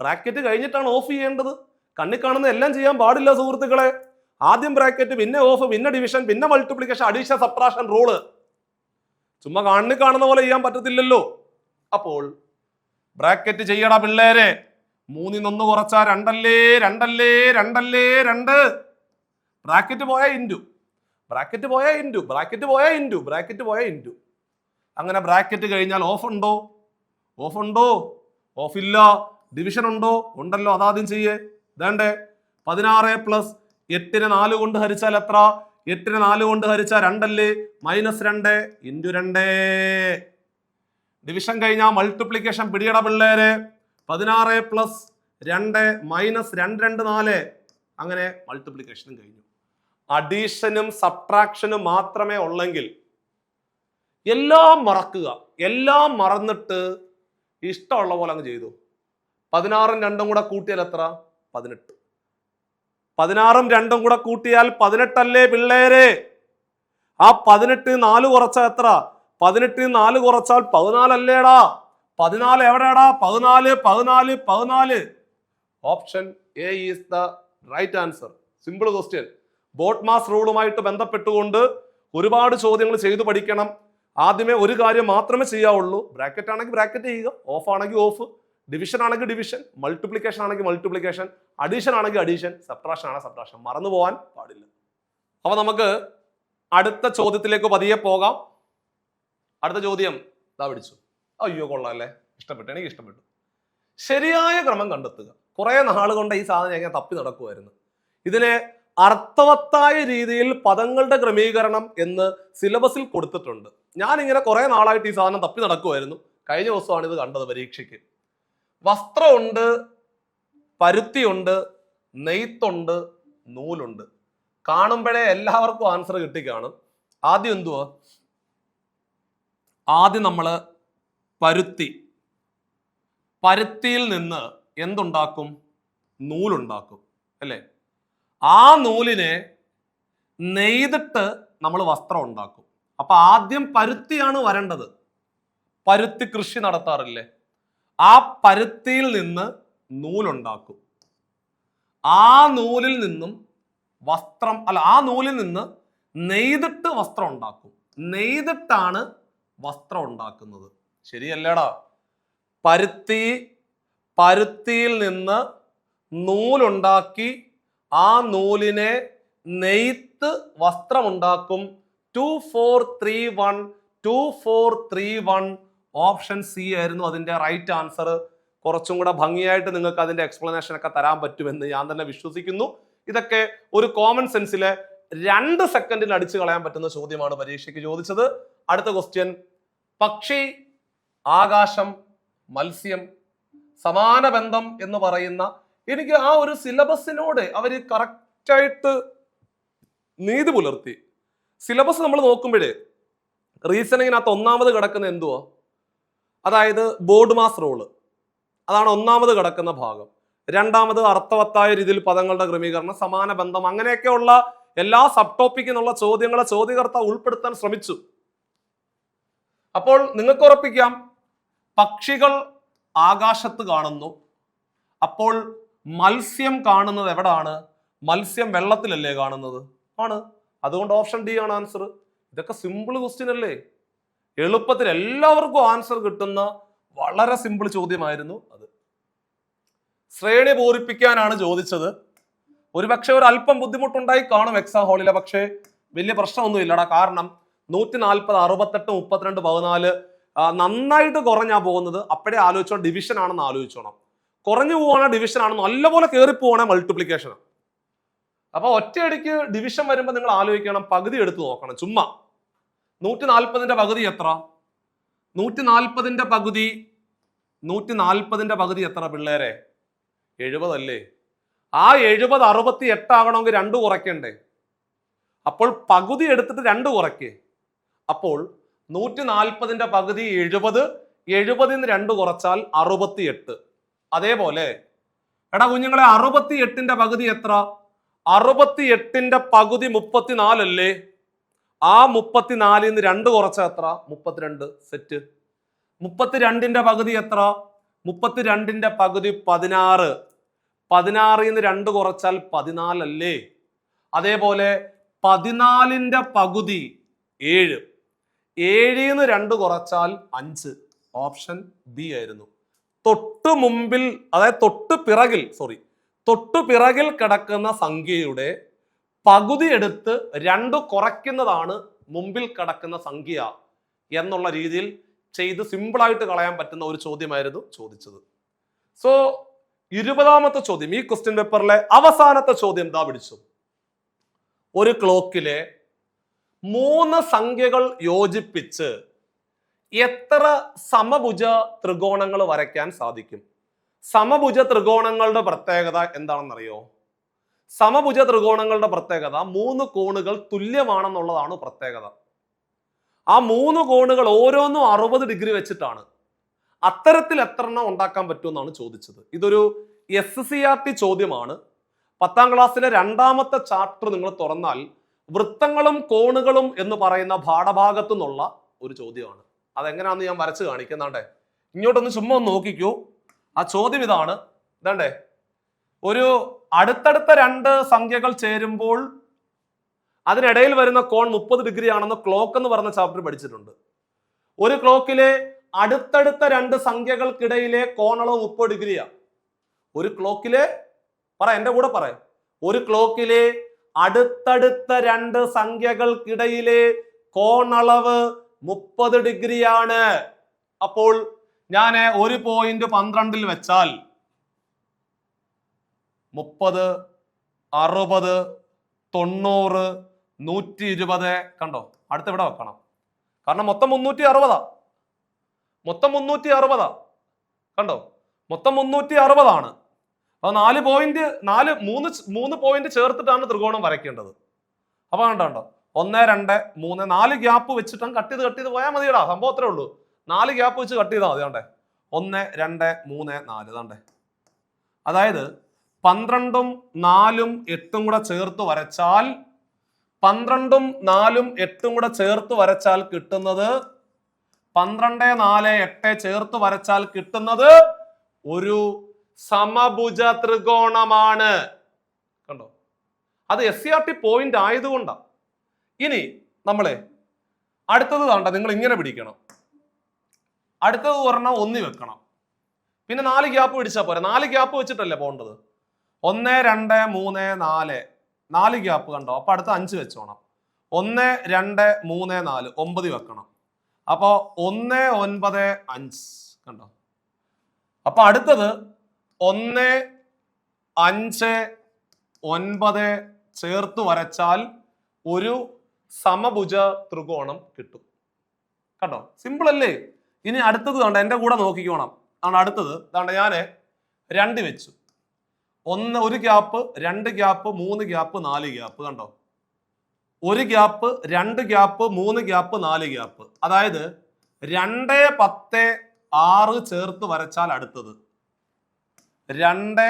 ബ്രാക്കറ്റ് കഴിഞ്ഞിട്ടാണ് ഓഫ് ചെയ്യേണ്ടത്. കണ്ണിൽ കാണുന്ന എല്ലാം ചെയ്യാൻ പാടില്ല സുഹൃത്തുക്കളെ. ആദ്യം ബ്രാക്കറ്റ്, പിന്നെ ഓഫ്, പിന്നെ ഡിവിഷൻ, പിന്നെ മൾട്ടിപ്ലിക്കേഷൻ, അഡീഷൻ, സബ്ട്രാക്ഷൻ റൂള്. ചുമ്മാ കണ്ണിൽ കാണുന്ന പോലെ ചെയ്യാൻ പറ്റത്തില്ലല്ലോ. അപ്പോൾ ബ്രാക്കറ്റ് ചെയ്യടാ പിള്ളേരെ. 3 1 കുറച്ചാ 2 2. ബ്രാക്കറ്റ് പോയ ഇൻറ്റു. അങ്ങനെ ബ്രാക്കറ്റ് കഴിഞ്ഞാൽ ഓഫ് ഉണ്ടോ? ഓഫ് ഇല്ല. ഡിവിഷൻ ഉണ്ടോ? ഉണ്ടല്ലോ. അതാദ്യം ചെയ്യേ. വേണ്ടേ? 16 + 8 4 കൊണ്ട് ഹരിച്ചാൽ എത്ര? 8 4 കൊണ്ട് ഹരിച്ചാൽ 2 -2 × 2. ഡിവിഷൻ കഴിഞ്ഞാൽ മൾട്ടിപ്ലിക്കേഷൻ പിടിയട പിള്ളേരെ. 16 + 2 -2 2 4. അങ്ങനെ മൾട്ടിപ്ലിക്കേഷനും കഴിഞ്ഞു. അഡീഷനും സബ്ട്രാക്ഷനും മാത്രമേ ഉള്ളെങ്കിൽ എല്ലാം മറക്കുക. എല്ലാം മറന്നിട്ട് ഇഷ്ടമുള്ള പോലെ അങ്ങ് ചെയ്തു. 16ഉം 2ഉം കൂടെ കൂട്ടിയാൽ എത്ര? 18. 16ഉം 2ഉം കൂടെ കൂട്ടിയാൽ 18 അല്ലേ പിള്ളേരെ? ആ 18 4 കുറച്ചാൽ എത്ര? 18 4 കുറച്ചാൽ 14 അല്ലേടാ? 14 എവിടെയാടാ? 14. Option A is the right answer. Simple question. BODMAS റൂളുമായിട്ട് ബന്ധപ്പെട്ടുകൊണ്ട് ഒരുപാട് ചോദ്യങ്ങൾ ചെയ്തു പഠിക്കണം. ആദ്യമേ ഒരു കാര്യം മാത്രമേ ചെയ്യാവുള്ളൂ. ബ്രാക്കറ്റ് ആണെങ്കിൽ ബ്രാക്കറ്റ് ചെയ്യുക, ഓഫ് ആണെങ്കിൽ ഓഫ്, ഡിവിഷൻ ആണെങ്കിൽ ഡിവിഷൻ, മൾട്ടിപ്ലിക്കേഷൻ ആണെങ്കിൽ മൾട്ടിപ്ലിക്കേഷൻ, അഡീഷൻ ആണെങ്കിൽ അഡീഷൻ, സബ്ട്രാക്ഷൻ ആണെങ്കിൽ സബ്ട്രാക്ഷൻ. മറന്നു പോകാൻ പാടില്ല. അപ്പൊ നമുക്ക് അടുത്ത ചോദ്യത്തിലേക്ക് പതിയെ പോകാം. അടുത്ത ചോദ്യം ഇതാ പിടിച്ചു. അയ്യോ കൊള്ളാം അല്ലേ, ഇഷ്ടപ്പെട്ടു, എനിക്ക് ഇഷ്ടപ്പെട്ടു. ശരിയായ ക്രമം കണ്ടെത്തുക. കുറെ നാൾ കൊണ്ട് ഈ സാധനം എങ്ങനെ തപ്പി നടക്കുമായിരുന്നു. ഇതിനെ അർത്ഥവത്തായ രീതിയിൽ പദങ്ങളുടെ ക്രമീകരണം എന്ന് സിലബസിൽ കൊടുത്തിട്ടുണ്ട്. ഞാനിങ്ങനെ കുറെ നാളായിട്ട് ഈ സാധനം തപ്പി നടക്കുമായിരുന്നു. കഴിഞ്ഞ ദിവസമാണ് ഇത് കണ്ടത് പരീക്ഷയ്ക്ക്. വസ്ത്രമുണ്ട്, പരുത്തിയുണ്ട്, നെയ്ത്തുണ്ട്, നൂലുണ്ട്. കാണുമ്പോഴേ എല്ലാവർക്കും ആൻസർ കിട്ടിക്കാണും. ആദ്യം എന്തുവാ? ആദ്യം നമ്മള് പരുത്തിയിൽ നിന്ന് എന്തുണ്ടാക്കും? നൂലുണ്ടാക്കും അല്ലേ? ആ നൂലിനെ നെയ്തിട്ട് നമ്മൾ വസ്ത്രം ഉണ്ടാക്കും. അപ്പൊ ആദ്യം പരുത്തിയാണ് വരേണ്ടത്. പരുത്തി കൃഷി നടത്താറില്ലേ? ആ പരുത്തിയിൽ നിന്ന് നൂലുണ്ടാക്കും. ആ നൂലിൽ നിന്നും ആ നൂലിൽ നിന്ന് നെയ്തിട്ട് വസ്ത്രം ഉണ്ടാക്കും. നെയ്തിട്ടാണ് വസ്ത്രം ഉണ്ടാക്കുന്നത്. ശരിയല്ലേടാ? പരുത്തിയിൽ നിന്ന് നൂലുണ്ടാക്കി ആ നൂലിനെ നെയ്ത്ത് വസ്ത്രമുണ്ടാക്കും. 2431 ഓപ്ഷൻ സി ആയിരുന്നു അതിന്റെ റൈറ്റ് ആൻസർ. കുറച്ചും കൂടെ ഭംഗിയായിട്ട് നിങ്ങൾക്ക് അതിന്റെ എക്സ്പ്ലനേഷൻ ഒക്കെ തരാൻ പറ്റുമെന്ന് ഞാൻ തന്നെ വിശ്വസിക്കുന്നു. ഇതൊക്കെ ഒരു കോമൺ സെൻസിലെ 2 സെക്കൻഡിൽ അടിച്ചു കളയാൻ പറ്റുന്ന ചോദ്യമാണ് പരീക്ഷയ്ക്ക് ചോദിച്ചത്. അടുത്ത ക്വസ്റ്റ്യൻ, പക്ഷി, ആകാശം, മത്സ്യം, സമാന ബന്ധം എന്ന് പറയുന്ന, എനിക്ക് ആ ഒരു സിലബസിനോട് അവർ കറക്റ്റായിട്ട് നീതി പുലർത്തി. സിലബസ് നമ്മൾ നോക്കുമ്പോഴേ റീസണിങ്ങിനകത്ത് ഒന്നാമത് കിടക്കുന്ന എന്തുവാ? അതായത് ബോർഡ് മാസ് റൂള്, അതാണ് ഒന്നാമത് കിടക്കുന്ന ഭാഗം. രണ്ടാമത് അർത്ഥവത്തായ രീതിയിൽ പദങ്ങളുടെ ക്രമീകരണം, സമാന ബന്ധം, അങ്ങനെയൊക്കെയുള്ള എല്ലാ സബ് ടോപ്പിക്കിനുള്ള ചോദ്യങ്ങളെ ചോദ്യകർത്താവ് ഉൾപ്പെടുത്താൻ ശ്രമിച്ചു. അപ്പോൾ നിങ്ങൾക്ക് ഉറപ്പിക്കാം, പക്ഷികൾ ആകാശത്ത് കാണുന്നു. അപ്പോൾ മത്സ്യം കാണുന്നത് എവിടാണ്? മത്സ്യം വെള്ളത്തിലല്ലേ കാണുന്നത്? ആണ്. അതുകൊണ്ട് ഓപ്ഷൻ ഡി ആണ് ആൻസർ. ഇതൊക്കെ സിമ്പിൾ ക്വസ്റ്റ്യൻ അല്ലേ? എളുപ്പത്തിൽ എല്ലാവർക്കും ആൻസർ കിട്ടുന്ന വളരെ സിമ്പിൾ ചോദ്യമായിരുന്നു അത്. ശ്രേണി പൂരിപ്പിക്കാനാണ് ചോദിച്ചത്. ഒരുപക്ഷെ ഒരു അല്പം ബുദ്ധിമുട്ടുണ്ടായി കാണും എക്സാം ഹാളിലെ, പക്ഷേ വലിയ പ്രശ്നമൊന്നും ഇല്ലടാ. കാരണം 140, 68, 32, 14 നന്നായിട്ട് കുറഞ്ഞാ പോകുന്നത്. അപ്പോഴേ ആലോചിച്ചോ, ഡിവിഷൻ ആണെന്ന് ആലോചിച്ചോണം. കുറഞ്ഞു പോവാണ് ഡിവിഷൻ ആണ്, നല്ലപോലെ കയറി പോവാണ് മൾട്ടിപ്ലിക്കേഷൻ. അപ്പൊ ഒറ്റയടിക്ക് ഡിവിഷൻ വരുമ്പോൾ നിങ്ങൾ ആലോചിക്കണം, പകുതി എടുത്ത് നോക്കണം. ചുമ്മാ 140ന്റെ പകുതി എത്ര? 140ന്റെ പകുതി എത്ര പിള്ളേരെ? 70 അല്ലേ? ആ 70 68 ആകണമെങ്കിൽ 2 കുറയ്ക്കണ്ടേ? അപ്പോൾ പകുതി എടുത്തിട്ട് 2 കുറയ്ക്കേ. അപ്പോൾ 140ന്റെ പകുതി 70, 70ന്ന് 2 കുറച്ചാൽ 68. അതേപോലെ എടാ കുഞ്ഞുങ്ങളെ, 68ന്റെ പകുതി എത്ര? 68ന്റെ പകുതി 34 അല്ലേ? ആ 34ന്ന് 2 കുറച്ചാൽ എത്ര? 32. സെറ്റ്. 32ന്റെ പകുതി എത്ര? 32ന്റെ പകുതി 16. 16ന്ന് 2 കുറച്ചാൽ 14 അല്ലേ? അതേപോലെ 14ന്റെ പകുതി 7. 7ന്ന് 2 കുറച്ചാൽ 5. ഓപ്ഷൻ ബി ആയിരുന്നു. തൊട്ടു മുമ്പിൽ, അതായത് തൊട്ടു പിറകിൽ കിടക്കുന്ന സംഖ്യയുടെ പകുതി എടുത്ത് 2 കുറയ്ക്കുന്നതാണ് മുമ്പിൽ കിടക്കുന്ന സംഖ്യ എന്നുള്ള രീതിയിൽ ചെയ്ത് സിമ്പിളായിട്ട് കളയാൻ പറ്റുന്ന ഒരു ചോദ്യമായിരുന്നു ചോദിച്ചത്. സോ 20ാമത്തെ ചോദ്യം, ഈ ക്വസ്റ്റ്യൻ പേപ്പറിലെ അവസാനത്തെ ചോദ്യം എന്താ പിടിച്ചു? ഒരു ക്ലോക്കിലെ 3 സംഖ്യകൾ യോജിപ്പിച്ച് എത്ര സമഭുജ ത്രികോണങ്ങൾ വരയ്ക്കാൻ സാധിക്കും? സമഭുജ ത്രികോണങ്ങളുടെ പ്രത്യേകത എന്താണെന്നറിയോ? സമഭുജ ത്രികോണങ്ങളുടെ പ്രത്യേകത 3 കോണുകൾ തുല്യമാണെന്നുള്ളതാണ് പ്രത്യേകത. ആ 3 കോണുകൾ ഓരോന്നും 60 ഡിഗ്രി വെച്ചിട്ടാണ്. അത്തരത്തിൽ എത്ര എണ്ണം ഉണ്ടാക്കാൻ പറ്റുമെന്നാണ് ചോദിച്ചത്. ഇതൊരു SCRT ചോദ്യമാണ്. 10ാം ക്ലാസ്സിലെ 2ാമത്തെ ചാപ്റ്റർ നിങ്ങൾ തുറന്നാൽ വൃത്തങ്ങളും കോണുകളും എന്ന് പറയുന്ന പാഠഭാഗത്തു നിന്നുള്ള ഒരു ചോദ്യമാണ്. അതെങ്ങനെയാണെന്ന് ഞാൻ വരച്ച് കാണിക്കുന്നാണ്ടേ. ഇങ്ങോട്ടൊന്ന് ചുമ്മാ ഒന്ന് നോക്കിക്കൂ. ആ ചോദ്യം ഇതാണ്. ഇതാണ്ടേ, ഒരു അടുത്തടുത്ത 2 സംഖ്യകൾ ചേരുമ്പോൾ അതിനിടയിൽ വരുന്ന കോൺ 30 ഡിഗ്രി ആണെന്ന് ക്ലോക്ക് എന്ന് പറഞ്ഞ ചാപ്റ്റർ പഠിച്ചിട്ടുണ്ട്. ഒരു ക്ലോക്കിലെ അടുത്തടുത്ത 2 സംഖ്യകൾക്കിടയിലെ കോണളവ് 30 ഡിഗ്രിയാ. ഒരു ക്ലോക്കിലെ, എന്റെ കൂടെ പറ, ഒരു ക്ലോക്കിലെ അടുത്തടുത്ത 2 സംഖ്യകൾക്കിടയിലെ കോണളവ് 30 ഡിഗ്രിയാണ്. അപ്പോൾ ഞാൻ ഒരു പോയിന്റ് 12ൽ വെച്ചാൽ 30, 60, 90, 120 കണ്ടോ? അടുത്ത് ഇവിടെ വെക്കണം. കാരണം മൊത്തം 360. കണ്ടോ? മൊത്തം 360 അപ്പൊ 4 പോയിന്റ് 3 പോയിന്റ് ചേർത്തിട്ടാണ് ത്രികോണം വരയ്ക്കേണ്ടത്. അപ്പൊ കണ്ടോ 1, 2, 3, 4 ഗ്യാപ്പ് വെച്ചിട്ടാണ് കട്ട് ചെയ്ത് പോയാൽ മതിയടാ. സംഭവം അത്രേ ഉള്ളൂ. 4 ഗ്യാപ്പ് വെച്ച് കട്ട് ചെയ്താൽ മതി. കണ്ടേ 1, 2, 3, 4 കണ്ടേ. അതായത് 12ഉം 4ഉം 8ഉം കൂടെ ചേർത്ത് വരച്ചാൽ 12ഉം 4ഉം 8ഉം കൂടെ ചേർത്ത് വരച്ചാൽ കിട്ടുന്നത് 12, 4, 8 ചേർത്ത് വരച്ചാൽ കിട്ടുന്നത് ഒരു സമഭുജ ത്രികോണമാണ്. കണ്ടോ? അത് SCRT പോയിന്റ് ആയതുകൊണ്ടാണ്. ഇനി നമ്മളെ അടുത്തത് കണ്ട, നിങ്ങൾ ഇങ്ങനെ പിടിക്കണം. അടുത്തത് പറഞ്ഞാൽ 1 വെക്കണം. പിന്നെ 4 ഗ്യാപ്പ് പിടിച്ചാൽ പോരെ. 4 ഗ്യാപ്പ് വെച്ചിട്ടല്ലേ പോകേണ്ടത്. 1, 2, 3, 4 4 ഗ്യാപ്പ് കണ്ടോ? അപ്പൊ അടുത്ത 5 വെച്ചോണം. 1, 2, 3, 4 9 വെക്കണം. അപ്പോ 1, 9, 5 കണ്ടോ? അപ്പൊ അടുത്തത് 1, 5, 9 ചേർത്ത് വരച്ചാൽ ഒരു സമഭുജ ത്രികോണം കിട്ടും. കണ്ടോ? സിമ്പിൾ അല്ലേ? ഇനി അടുത്തത് കണ്ട, എന്റെ കൂടെ നോക്കിക്കോണം. അടുത്തത് കണ്ട, ഞാന് 2 വെച്ചു. 1 ഗ്യാപ്പ്, 2 ഗ്യാപ്പ്, 3 ഗ്യാപ്പ്, 4 ഗ്യാപ്പ് കണ്ടോ? 1 ഗ്യാപ്പ്, 2 ഗ്യാപ്പ്, 3 ഗ്യാപ്പ്, 4 ഗ്യാപ്പ്. അതായത് 2, 10, 6 ചേർത്ത് വരച്ചാൽ അടുത്തത് 2,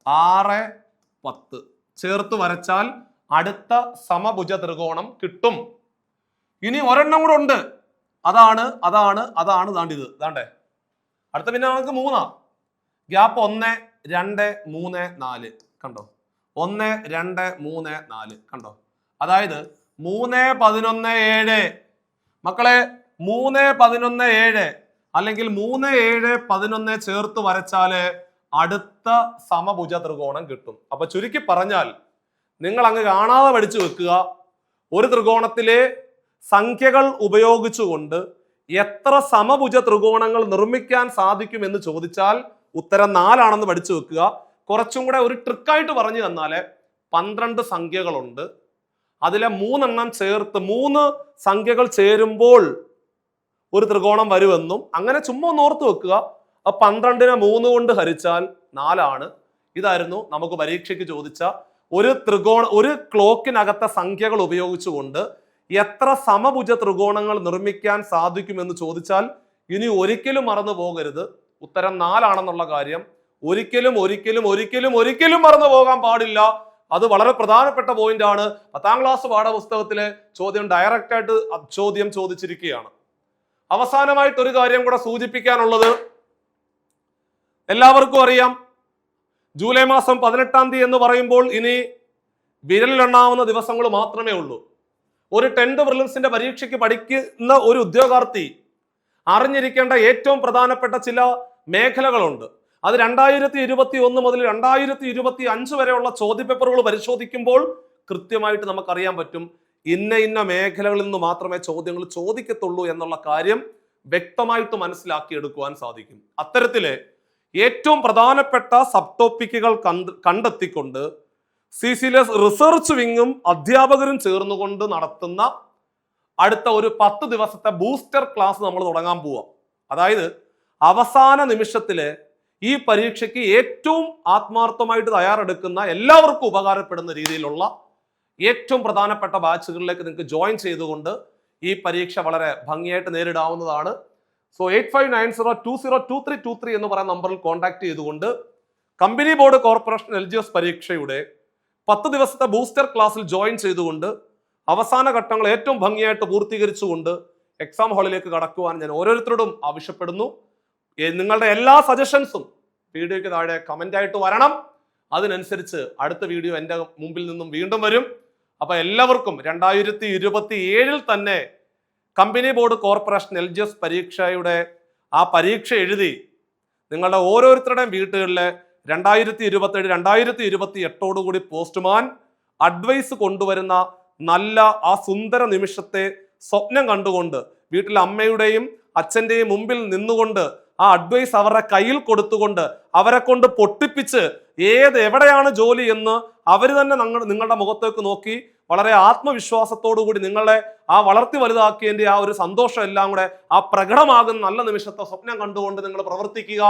6, 10 ചേർത്ത് വരച്ചാൽ അടുത്ത സമഭുജ ത്രികോണം കിട്ടും. ഇനി ഒരെണ്ണം കൂടെ ഉണ്ട്. അതാണ് അതാണ് അതാണ് ദാണ്ടിത് ദാണ്ടേ. അടുത്ത പിന്നെ നമുക്ക് 3 ഗ്യാപ്പ് 1 2 3 4 കണ്ടോ, 1 2 3 4 കണ്ടോ. അതായത് 3 11 7 മക്കളെ, 3 11 7 അല്ലെങ്കിൽ 3 7 11 ചേർത്ത് വരച്ചാല് അടുത്ത സമഭുജ ത്രികോണം കിട്ടും. അപ്പൊ ചുരുക്കി പറഞ്ഞാൽ നിങ്ങൾ അങ്ങ് കാണാതെ പഠിച്ചു വെക്കുക, ഒരു ത്രികോണത്തിലെ സംഖ്യകൾ ഉപയോഗിച്ചുകൊണ്ട് എത്ര സമഭുജ ത്രികോണങ്ങൾ നിർമ്മിക്കാൻ സാധിക്കും എന്ന് ചോദിച്ചാൽ ഉത്തരം 4 ആണെന്ന് പഠിച്ചു വെക്കുക. കുറച്ചും കൂടെ ഒരു ട്രിക്കായിട്ട് പറഞ്ഞു തന്നാല് 12 സംഖ്യകളുണ്ട്, അതിലെ 3 എണ്ണം ചേർത്ത് 3 സംഖ്യകൾ ചേരുമ്പോൾ ഒരു ത്രികോണം വരുമെന്നും അങ്ങനെ ചുമ്മാ ഒന്ന് ഓർത്ത് വെക്കുക. 12നെ 3 കൊണ്ട് ഹരിച്ചാൽ 4 ആണ്. ഇതായിരുന്നു നമുക്ക് പരീക്ഷയ്ക്ക് ചോദിച്ച ഒരു ക്ലോക്കിനകത്തെ സംഖ്യകൾ ഉപയോഗിച്ചുകൊണ്ട് എത്ര സമഭുജ ത്രികോണങ്ങൾ നിർമ്മിക്കാൻ സാധിക്കുമെന്ന് ചോദിച്ചാൽ ഇനി ഒരിക്കലും മറന്നു പോകരുത്, ഉത്തരം 4 ആണെന്നുള്ള കാര്യം. ഒരിക്കലും ഒരിക്കലും ഒരിക്കലും ഒരിക്കലും മറന്നു പോകാൻ പാടില്ല. അത് വളരെ പ്രധാനപ്പെട്ട പോയിന്റ് ആണ്. 10ാം ക്ലാസ് പാഠപുസ്തകത്തിലെ ചോദ്യം ഡയറക്റ്റ് ആയിട്ട് ചോദ്യം ചോദിച്ചിരിക്കുകയാണ്. അവസാനമായിട്ട് ഒരു കാര്യം കൂടെ സൂചിപ്പിക്കാനുള്ളത്, എല്ലാവർക്കും അറിയാം ജൂലൈ മാസം 18ാം തീയതി എന്ന് പറയുമ്പോൾ ഇനി വിരലിലെണ്ണാവുന്ന ദിവസങ്ങൾ മാത്രമേ ഉള്ളൂ. ഒരു 10th പ്രിലിംസിന്റെ പരീക്ഷയ്ക്ക് പഠിക്കുന്ന ഒരു ഉദ്യോഗാർത്ഥി അറിഞ്ഞിരിക്കേണ്ട ഏറ്റവും പ്രധാനപ്പെട്ട ചില മേഖലകളുണ്ട്. അത് 2021 മുതൽ 2025 വരെയുള്ള ചോദ്യപേപ്പറുകൾ പരിശോധിക്കുമ്പോൾ കൃത്യമായിട്ട് നമുക്കറിയാൻ പറ്റും ഇന്ന മേഖലകളിൽ നിന്ന് മാത്രമേ ചോദ്യങ്ങൾ ചോദിക്കത്തുള്ളൂ എന്നുള്ള കാര്യം വ്യക്തമായിട്ട് മനസ്സിലാക്കിയെടുക്കുവാൻ സാധിക്കും. അത്തരത്തിലെ ഏറ്റവും പ്രധാനപ്പെട്ട സബ് ടോപ്പിക്കുകൾ കണ്ടെത്തിക്കൊണ്ട് CCLS റിസർച്ച് വിങ്ങും അധ്യാപകരും ചേർന്നുകൊണ്ട് നടത്തുന്ന അടുത്ത ഒരു 10 ദിവസത്തെ ബൂസ്റ്റർ ക്ലാസ് നമ്മൾ തുടങ്ങാൻ പോവാം. അതായത് അവസാന നിമിഷത്തിലെ ഈ പരീക്ഷയ്ക്ക് ഏറ്റവും ആത്മാർത്ഥമായിട്ട് തയ്യാറെടുക്കുന്ന എല്ലാവർക്കും ഉപകാരപ്പെടുന്ന രീതിയിലുള്ള ഏറ്റവും പ്രധാനപ്പെട്ട ബാച്ചുകളിലേക്ക് നിങ്ങൾക്ക് ജോയിൻ ചെയ്തുകൊണ്ട് ഈ പരീക്ഷ വളരെ ഭംഗിയായിട്ട് നേരിടാവുന്നതാണ്. സോ 8590202323 എന്ന് പറയുന്ന നമ്പറിൽ കോൺടാക്ട് ചെയ്തുകൊണ്ട് കമ്പനി ബോർഡ് കോർപ്പറേഷൻ LGS പരീക്ഷയുടെ 10 ദിവസത്തെ ബൂസ്റ്റർ ക്ലാസ്സിൽ ജോയിൻ ചെയ്തുകൊണ്ട് അവസാന ഘട്ടങ്ങൾ ഏറ്റവും ഭംഗിയായിട്ട് പൂർത്തീകരിച്ചുകൊണ്ട് എക്സാം ഹാളിലേക്ക് കടക്കുവാൻ ഞാൻ ഓരോരുത്തരോടും ആവശ്യപ്പെടുന്നു. നിങ്ങളുടെ എല്ലാ സജഷൻസും വീഡിയോയ്ക്ക് താഴെ കമന്റ് ആയിട്ട് വരണം. അതിനനുസരിച്ച് അടുത്ത വീഡിയോ എൻ്റെ മുമ്പിൽ നിന്നും വീണ്ടും വരും. അപ്പൊ എല്ലാവർക്കും 2027 തന്നെ കമ്പനി ബോർഡ് കോർപ്പറേഷൻ LGS പരീക്ഷയുടെ ആ പരീക്ഷ എഴുതി നിങ്ങളുടെ ഓരോരുത്തരുടെയും വീട്ടുകളിലെ 2027 2028 പോസ്റ്റ്മാൻ അഡ്വൈസ് കൊണ്ടുവരുന്ന നല്ല ആ സുന്ദര നിമിഷത്തെ സ്വപ്നം കണ്ടുകൊണ്ട് വീട്ടിലെ അമ്മയുടെയും അച്ഛൻ്റെയും മുമ്പിൽ നിന്നുകൊണ്ട് ആ അഡ്വൈസ് അവരുടെ കയ്യിൽ കൊടുത്തുകൊണ്ട് അവരെ കൊണ്ട് പൊട്ടിപ്പിച്ച് എവിടെയാണ് ജോലി എന്ന് അവർ തന്നെ നിങ്ങളുടെ മുഖത്തേക്ക് നോക്കി വളരെ ആത്മവിശ്വാസത്തോടു കൂടി നിങ്ങളെ ആ വളർത്തി വലുതാക്കിയതിന്റെ ആ ഒരു സന്തോഷം എല്ലാം കൂടെ ആ പ്രകടമാകുന്ന നല്ല നിമിഷത്തെ സ്വപ്നം കണ്ടുകൊണ്ട് നിങ്ങൾ പ്രവർത്തിക്കുക.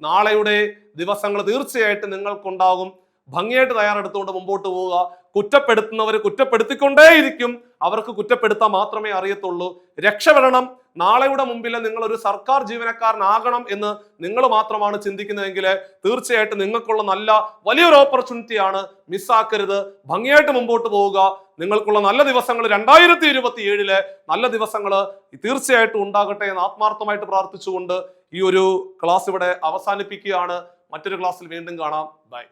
നാളെയുടെ ദിവസങ്ങൾ തീർച്ചയായിട്ടും നിങ്ങൾക്കുണ്ടാകും. ഭംഗിയായിട്ട് തയ്യാറെടുത്തുകൊണ്ട് മുമ്പോട്ട് പോവുക. കുറ്റപ്പെടുത്തുന്നവർ കുറ്റപ്പെടുത്തിക്കൊണ്ടേയിരിക്കും, അവർക്ക് കുറ്റപ്പെടുത്താൻ മാത്രമേ അറിയത്തുള്ളൂ. രക്ഷപ്പെടണം. നാളെയുടെ മുമ്പിൽ നിങ്ങൾ ഒരു സർക്കാർ ജീവനക്കാരനാകണം എന്ന് നിങ്ങൾ മാത്രമാണ് ചിന്തിക്കുന്നതെങ്കിൽ തീർച്ചയായിട്ടും നിങ്ങൾക്കുള്ള നല്ല വലിയൊരു ഓപ്പർച്യൂണിറ്റിയാണ്, മിസ്സാക്കരുത്. ഭംഗിയായിട്ട് മുമ്പോട്ട് പോവുക. നിങ്ങൾക്കുള്ള നല്ല ദിവസങ്ങൾ 2027 നല്ല ദിവസങ്ങൾ തീർച്ചയായിട്ടും ഉണ്ടാകട്ടെ എന്ന് ആത്മാർത്ഥമായിട്ട് പ്രാർത്ഥിച്ചുകൊണ്ട് ഈ ഒരു ക്ലാസ് ഇവിടെ അവസാനിപ്പിക്കുകയാണ്. മറ്റൊരു ക്ലാസ്സിൽ വീണ്ടും കാണാം. ബൈ.